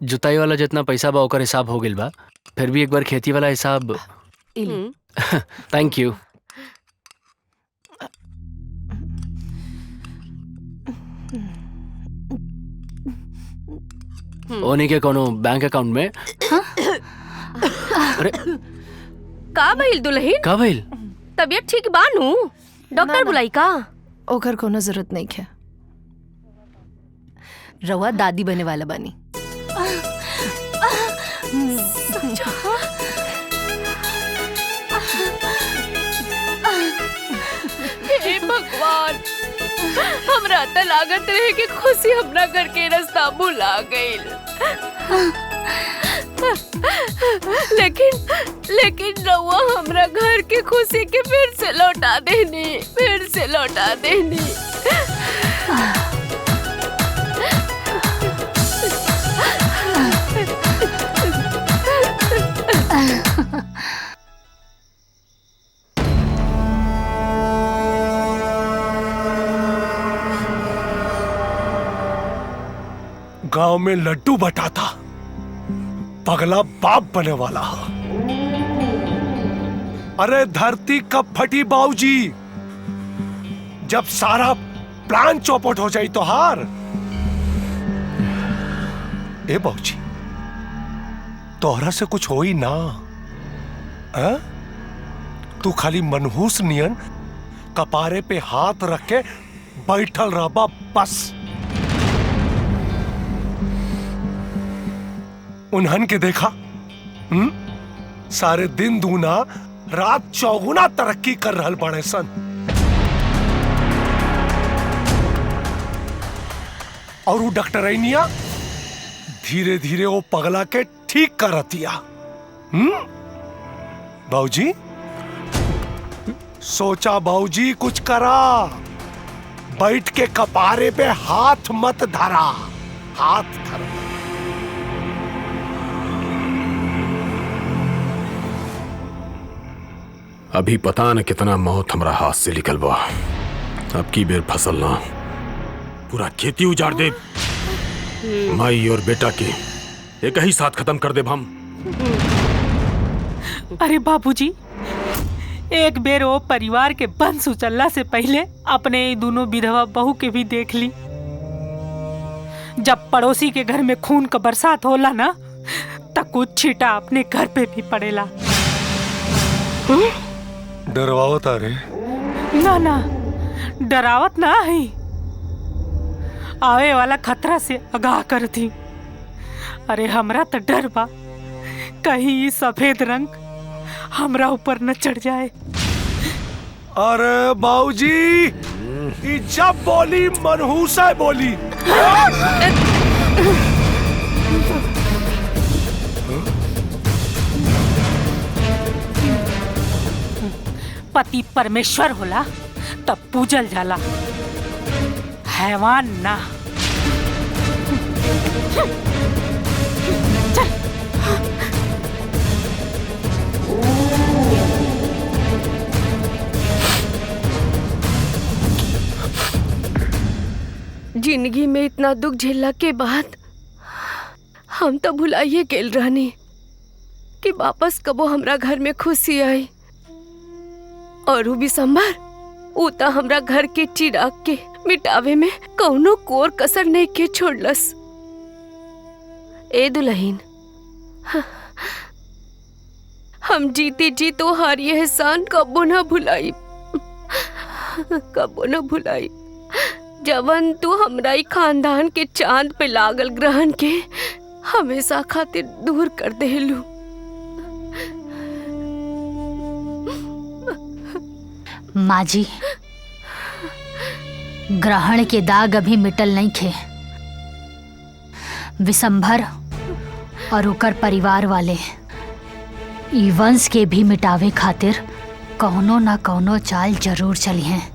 Speaker 2: जुताई वाला जितना पैसा बा ओकर हिसाब हो गेल बा, फिर भी एक बार खेती वाला हिसाब। Thank you. ओने के कोनो बैंक अकाउंट में? अरे
Speaker 20: का भइल दुल्हन?
Speaker 2: का भइल?
Speaker 20: तबीयत ठीक बानू? डॉक्टर बुलाई का?
Speaker 14: ओकर कोनो जरूरत नहीं है। रवा दादी बने वाला बनी।
Speaker 11: हे भगवान, हमरा त लागत रहे कि खुशी हमरा घर के रास्ता भुला गईल। लेकिन रउआ हमरा घर के खुशी के फिर से लौटा देनी।
Speaker 9: गांव में लड्डू बटाता, पगला बाप बने वाला। अरे धरती कब फटी बाबूजी, जब सारा प्लान चौपट हो जाई तो हार। ए बाबूजी, तोहरा से कुछ होई ना? तू खाली मनहूस नियन कपारे पे हाथ रख के बैठल रहबा बस। उन्हन के देखा, सारे दिन दूना रात चौगुना तरक्की कर रहल बड़े सन। और वो डॉक्टरनिया धीरे धीरे वो पगला के ठीक करतिया। बाबूजी सोचा, बाबूजी कुछ करा, बैठ के कपारे पे हाथ मत धरा, हाथ धरा।
Speaker 12: अभी पता न कितना मौत हमरा हाथ से निकल बा। अब की बेर फसल ना पूरा खेती उजाड़ दे, माई और बेटा के एक ही साथ खत्म कर दे हम।
Speaker 13: अरे बाबूजी, एक बेर वो परिवार के बंस उचलला से पहले अपने दोनों विधवा बहू के भी देख ली। जब पड़ोसी के घर में खून का बरसात होला ना, तब कुछ छीटा अपने घर पे भी पड़ेला।
Speaker 9: डरवावत आ रे?
Speaker 13: ना डरावत ना है, आवे वाला खतरा से आगाह करती। अरे हमरा तो डर बा कहीं सफेद रंग हमरा ऊपर न चढ़ जाए।
Speaker 9: अरे बाबूजी, जब बोली मनहूसा बोली।
Speaker 13: पति परमेश्वर होला तब पूजल जाला, हैवान ना।
Speaker 11: जिंदगी में इतना दुख झेलला के बाद हम तो भुलाइए गेल रहनी कि वापस कबो हमरा घर में खुशी आई। और उ बिसंबर, उ तो हमरा घर के चिराग के मिटावे में कौनो कोर कसर नहीं के छोड़लस। ए दुल्हन, हम जीते जी तो हार एहसान कबो न भुलाई, कबो न भुलाई।
Speaker 6: जवन तू हमरा ही खानदान के चांद पे लागल ग्रहण के हमेशा खातिर दूर कर देलू।
Speaker 4: माँ जी, ग्रहण के दाग अभी मिटल नहीं खे। विशंभर और ओकर परिवार वाले ई वंश के भी मिटावे खातिर कौनो ना कौनो चाल जरूर चली हैं।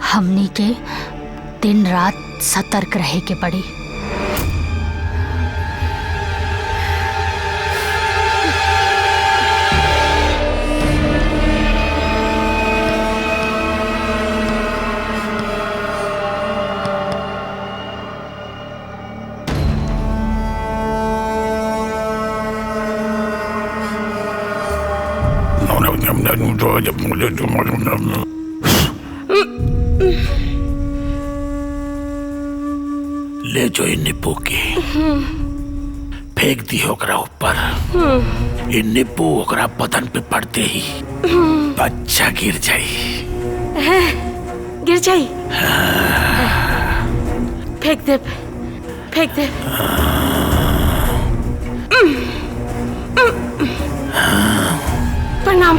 Speaker 4: हमनी के दिन रात सतर्क रहे के पड़ी।
Speaker 18: ले जो इन नींबू की फेंक दी ओकरा ऊपर। इन नींबू ओकरा बदन पे पड़ते ही बच्चा गिर जाई।
Speaker 6: गिर जाई? फेंक दे, फेंक दे। प्रणाम।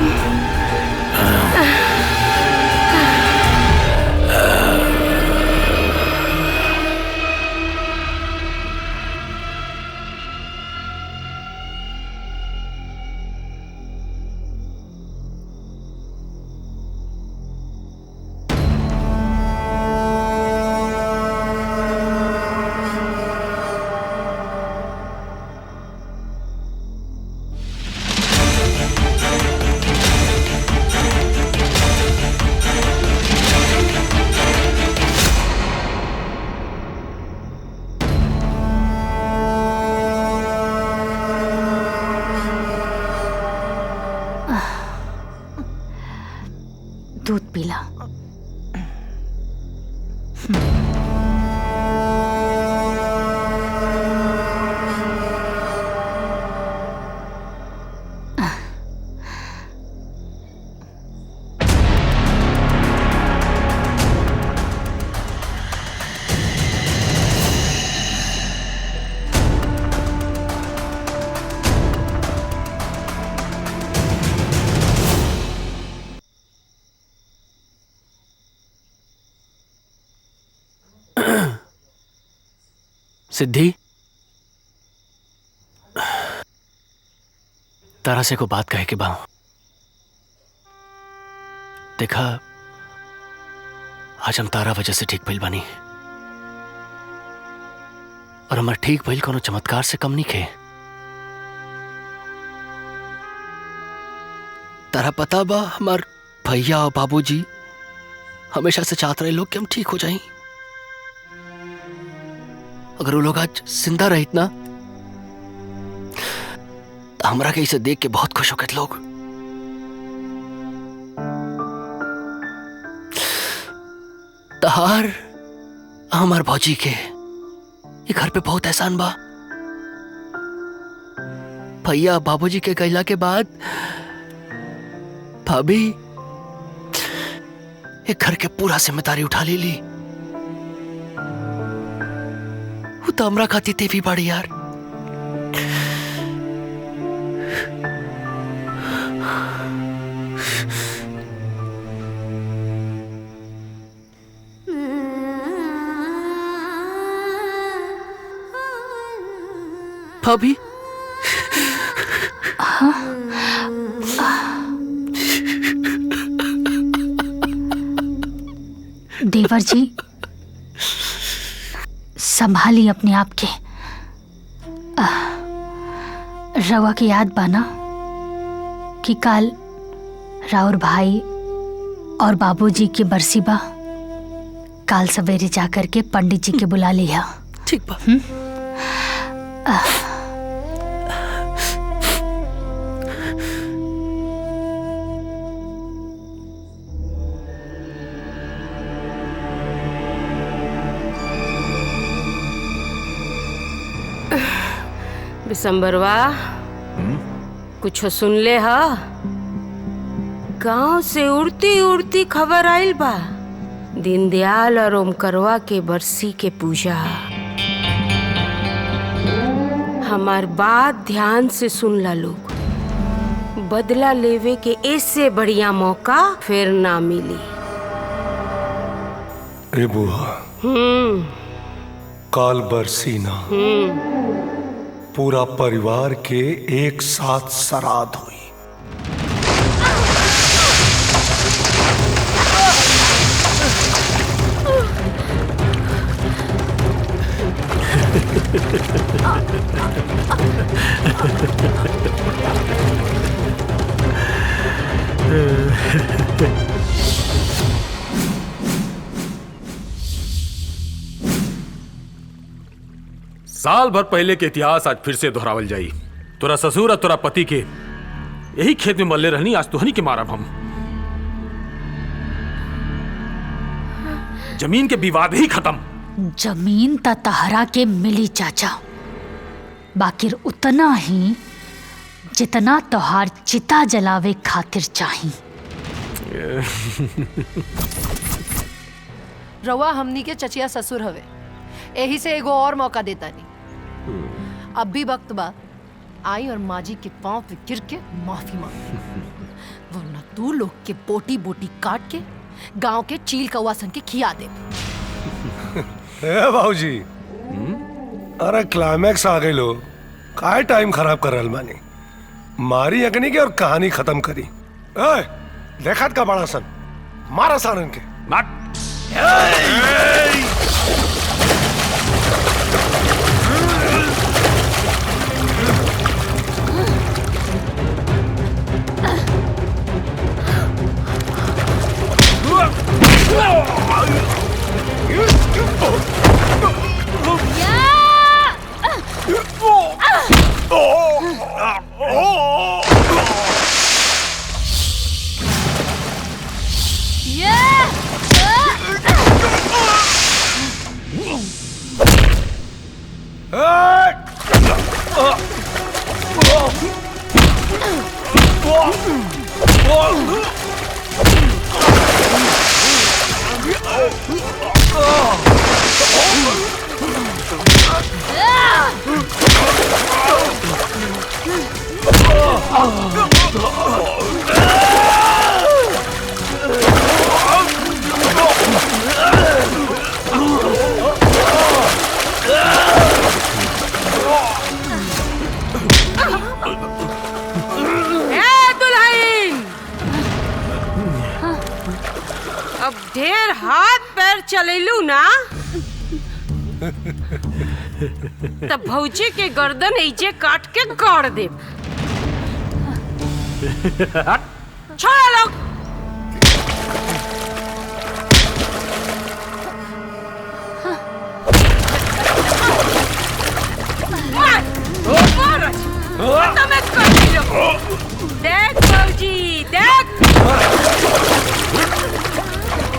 Speaker 6: दूध पीला।
Speaker 8: सिद्धि, तारा से को बात कहे के बा। देखा, आज हम तारा वजह से ठीक भइल बानी और हमार ठीक भइल कोनो चमत्कार से कम नहीं खे। तारा पता बा, हमार भैया और बाबूजी हमेशा से चाहते रहे लोग कि हम ठीक हो जाएं। अगर वो लोग आज जिंदा रहित ना, तो हमरा के इसे देख के बहुत खुश हो गए लोग। तहार हमार भौजी के ये घर पे बहुत एहसान बा। भैया बाबूजी के गैला के बाद भाभी एक घर के पूरा जिम्मेदारी उठा ले ली। वो तो हमरा खाती तेवी बाड़ी यार। भाभी,
Speaker 4: देवर जी, संभाली अपने आप के। रवा की याद बाना कि काल राउर भाई और बाबूजी की बरसी बा। काल सवेरे जाकर के पंडित जी के बुला लिया।
Speaker 8: ठीक बा।
Speaker 6: बिसंबरवा, कुछ सुन ले हा? गांव से उड़ती उड़ती खबर आइल बा, दीनदयाल और ओमकरवा के बरसी के पूजा। हमार बात ध्यान से सुन ला लोग, बदला लेवे के इससे बढ़िया मौका फिर ना मिली।
Speaker 9: ए बुआ, काल बरसी ना, पूरा परिवार के एक साथ श्राद्ध हुई।
Speaker 12: साल भर पहले के इतिहास आज फिर से दोहरावल जाई। तोरा ससुर और तोरा पति के यही खेत में मल्ले रहनी, आज तुहनी के मारब हम। जमीन के विवाद ही खत्म।
Speaker 4: जमीन त तहरा के मिली चाचा, बाकिर उतना ही जितना तोहार चिता जलावे खातिर चाही।
Speaker 14: रवा हमनी के चचिया ससुर हवे, यही से एगो और मौका देता नहीं। अब भी वक्त बा आई और माँ जी के पांव पे गिर के माफी मांग, वरना तू लोग के बोटी बोटी काट के गांव के चील कौवा सन के खिया दे।
Speaker 9: बाबूजी, अरे क्लाइमैक्स आ गई लो, काय टाइम खराब कर रहल बानी। मारी अग्नि के और कहानी खत्म करी। देखत का बड़ा सन, मारा सारन के।
Speaker 6: अब ढेर हाथ पैर चलेलू ना तब भौजी के गर्दन ऐजे काट के गाड़ दे। छोड़ लोग। देख भौजी देख,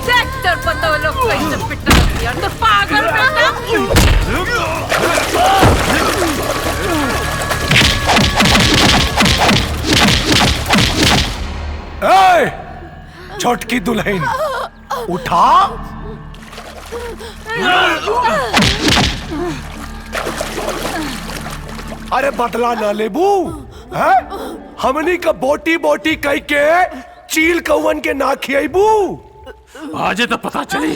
Speaker 6: देख तेरे पता लोग कैसे पिटा दिया तो पागल बेटा।
Speaker 9: छोटकी दुल्हन उठा। अरे बदला ना लेबू है? हमनी का बोटी बोटी कह के चील कौवन के ना खियाबू।
Speaker 12: आजे तो पता चली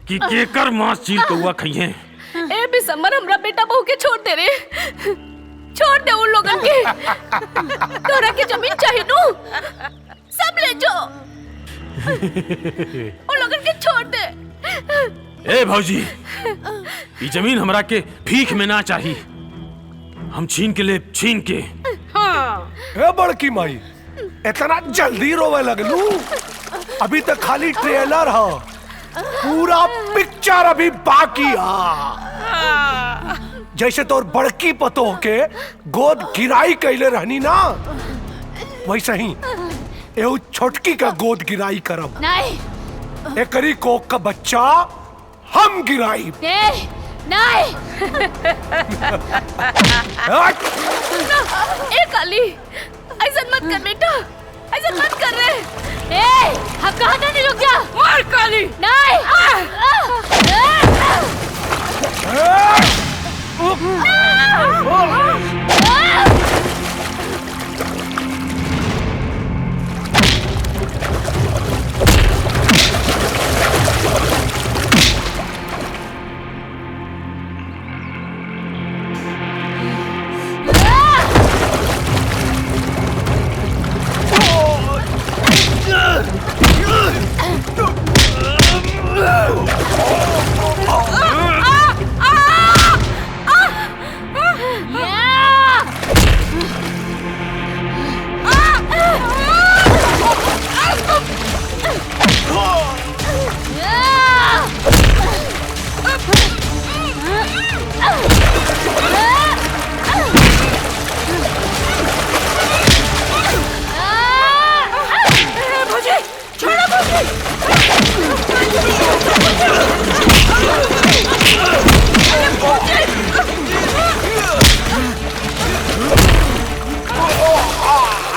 Speaker 12: कि केकर मांस चील कौवा खइए।
Speaker 11: ए बिसम्बर हमरा बेटा बहू के छोड़ दे रे, छोड़ दे उन लोगन के। तोरा के जमीन चाहिए नू, सब ले जाओ। उन लोगन के छोड़ दे।
Speaker 12: ए भौजी, ये जमीन हमरा के भीख में ना चाहिए, हम छीन के ले छीन के।
Speaker 6: हाँ।
Speaker 9: ए बड़की माई, इतना जल्दी रोवे लगलू? अभी तक खाली ट्रेलर है, पूरा पिक्चर अभी बाकी है। जैसे तोर बड़की पतो के गोद गिराई कैले रहनी ना, वैसे ही एहू छोटकी का गोद गिराई करब।
Speaker 11: नहीं।
Speaker 9: एकरी कोक का बच्चा हम गिराई।
Speaker 11: नहीं। नहीं।
Speaker 9: हट!
Speaker 11: ए काली, ऐसा मत कर बेटा। ऐसे मत कर रे।
Speaker 5: ए, हम कहा था नहीं, रुक जा।
Speaker 6: मार काली।
Speaker 5: नहीं।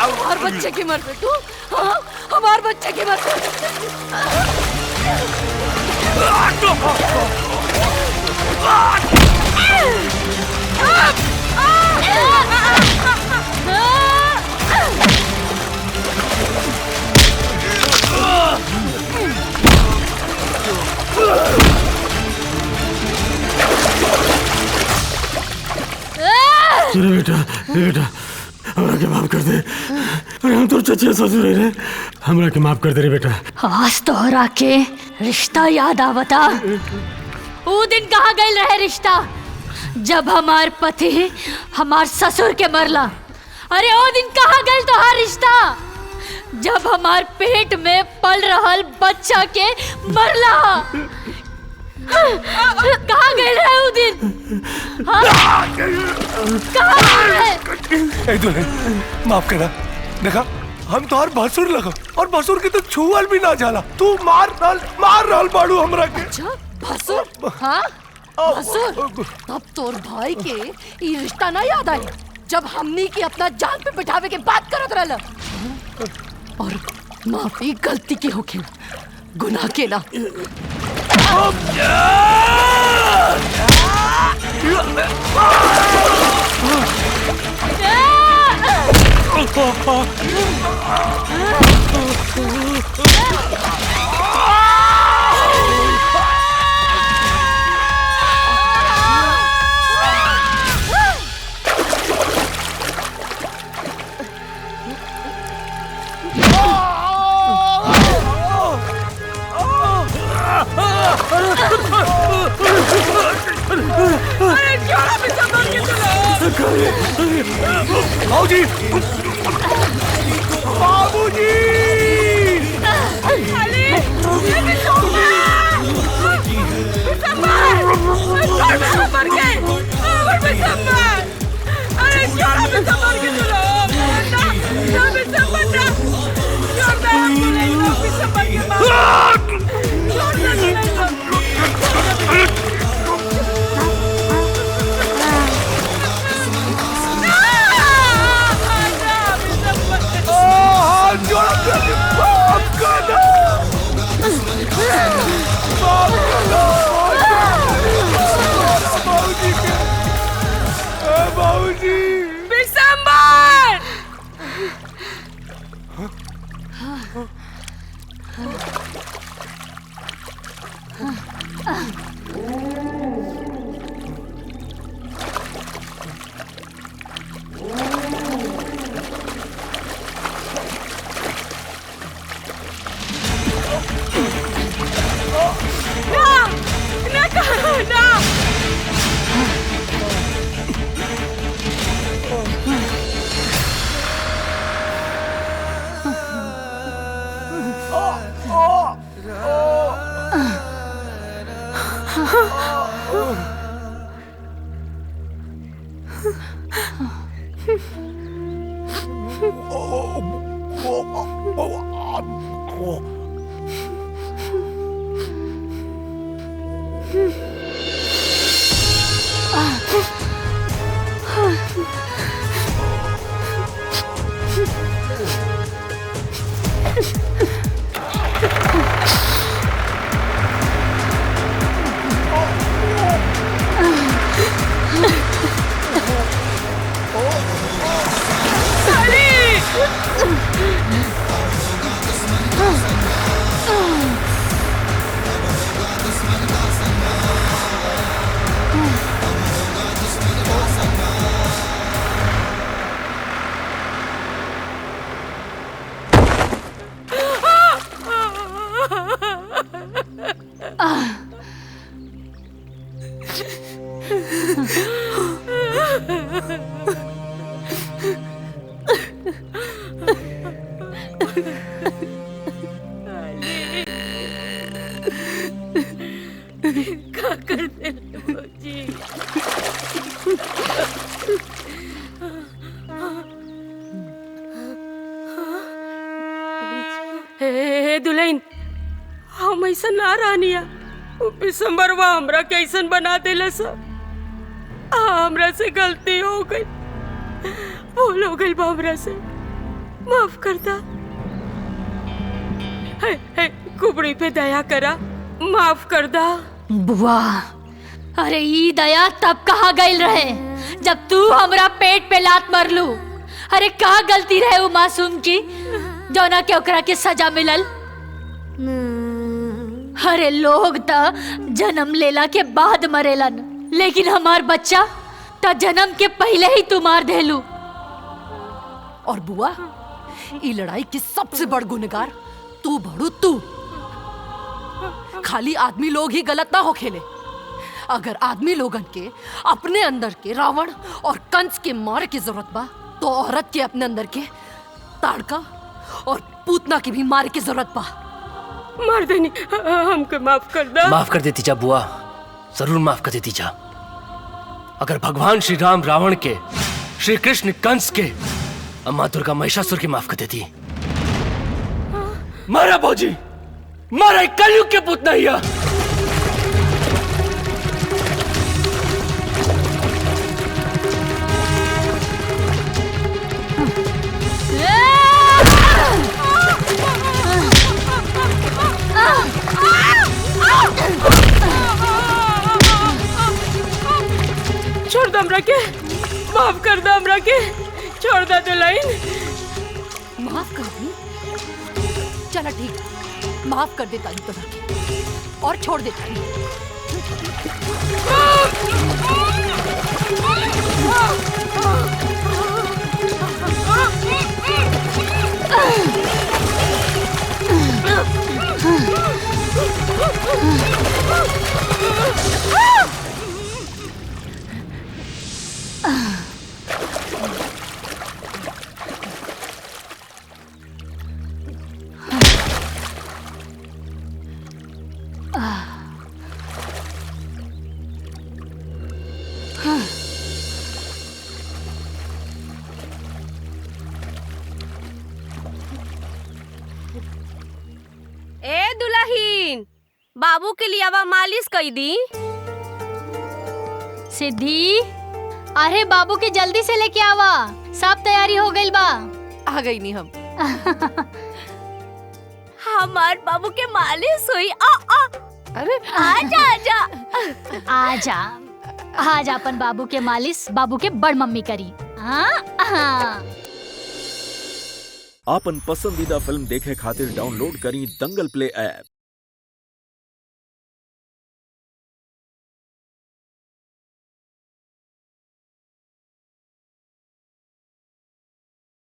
Speaker 11: हमार बच्चे की मर तू, हाँ, हमार बच्चे की मर
Speaker 12: अरे बेटा हमरा के माफ कर दे। अरे हम तो चचे ससुर रे, हमरा के माफ कर दे रे बेटा।
Speaker 5: आज तोहरा के रिश्ता याद आवता। वो दिन कहाँ गए रहे रिश्ता जब हमार पति हमार ससुर के मरला। अरे वो दिन कहाँ गए तोहार रिश्ता जब हमार पेट में पल रहल बच्चा के मरला। कहाँ गए रहे वो दिन? कहाँ गए?
Speaker 9: दुल्हन माफ करा, देखा हम तो भसुर लगा और भसुर की तो छुअल भी ना जाला। तू मार रहल बाड़ू हमरा के।
Speaker 14: अच्छा भसुर? हाँ भसुर। तब तोर भाई के ये रिश्ता ना याद आई जब हमनी की अपना जान पे बिठावे के बात करत रहला। और माफी गलती की होके, गुनाह के ना।
Speaker 6: अरे क्यों भी संभाल के चलो।
Speaker 9: बाबूजी, बाबूजी।
Speaker 6: अली, ये भी सोमा। मर गए। अरे क्यों भी संभाल के चलो। ना भी संभाल ना। क्यों भी संभाल के मार।
Speaker 9: बाबूजी
Speaker 6: बिसंबर। का कर दे भौजी। हे दुल्हन, हम ऐसा ना रानिया बिसम्बरवा हमरा कैसन बना देला सब। हमरा से गलती हो गई, भूल हो गई हमरा से, माफ करता। है कुबड़ी पे दया करा, माफ कर दा।
Speaker 4: बुआ, अरे ई दया तब कहाँ गई रहे जब तू हमरा पेट पे लात मरलू। अरे का गलती रहे वो मासूम की जौना के ओकरा के सजा मिलल। अरे लोग त जन्म लेला के बाद मरेलन, लेकिन हमार बच्चा त जन्म के पहले ही तू मार देलू।
Speaker 14: और बुआ, ई लड़ाई की सबसे बड़ गुनहगार तू बड़ू तू। खाली आदमी लोग ही गलत ना हो खेले। अगर आदमी लोगन के अपने अंदर के रावण और कंस के मारे की जरूरत बा, तो औरत के अपने अंदर के ताड़का और पूतना की भी मारे की जरूरत बा।
Speaker 6: मार देनी, हमको माफ कर दो।
Speaker 8: माफ कर देती जा बुआ, जरूर माफ कर देती जा। अगर भगवान श्री राम रावण के, श्री कृष्ण कंस के, अम्मा दुर्गा महिषासुर के माफ कर देती। मारा भौजी, मारा कलयुग के पुतना हिया।
Speaker 6: छोड़ दो हमरा के, माफ कर दो हमरा के, छोड़ दो दुल्हन।
Speaker 14: माफ कर दी? चला ठीक, माफ कर देता हूँ तुम्हें और छोड़ देता हूँ।
Speaker 20: ए दुल्हन, बाबू के लिए आवा मालिश कई दी।
Speaker 4: सिद्धि, अरे बाबू के जल्दी से लेके आवा, सब तैयारी हो गई बा।
Speaker 14: आ गई नहीं हम।
Speaker 20: हमार बाबू के मालिश हुई।
Speaker 14: अरे
Speaker 4: आजा आजा आजा आजा, अपन बाबू के मालिश बाबू के बड़ मम्मी करी।
Speaker 21: आपन पसंदीदा फिल्म देखे खातिर डाउनलोड करी दंगल प्ले ऐप।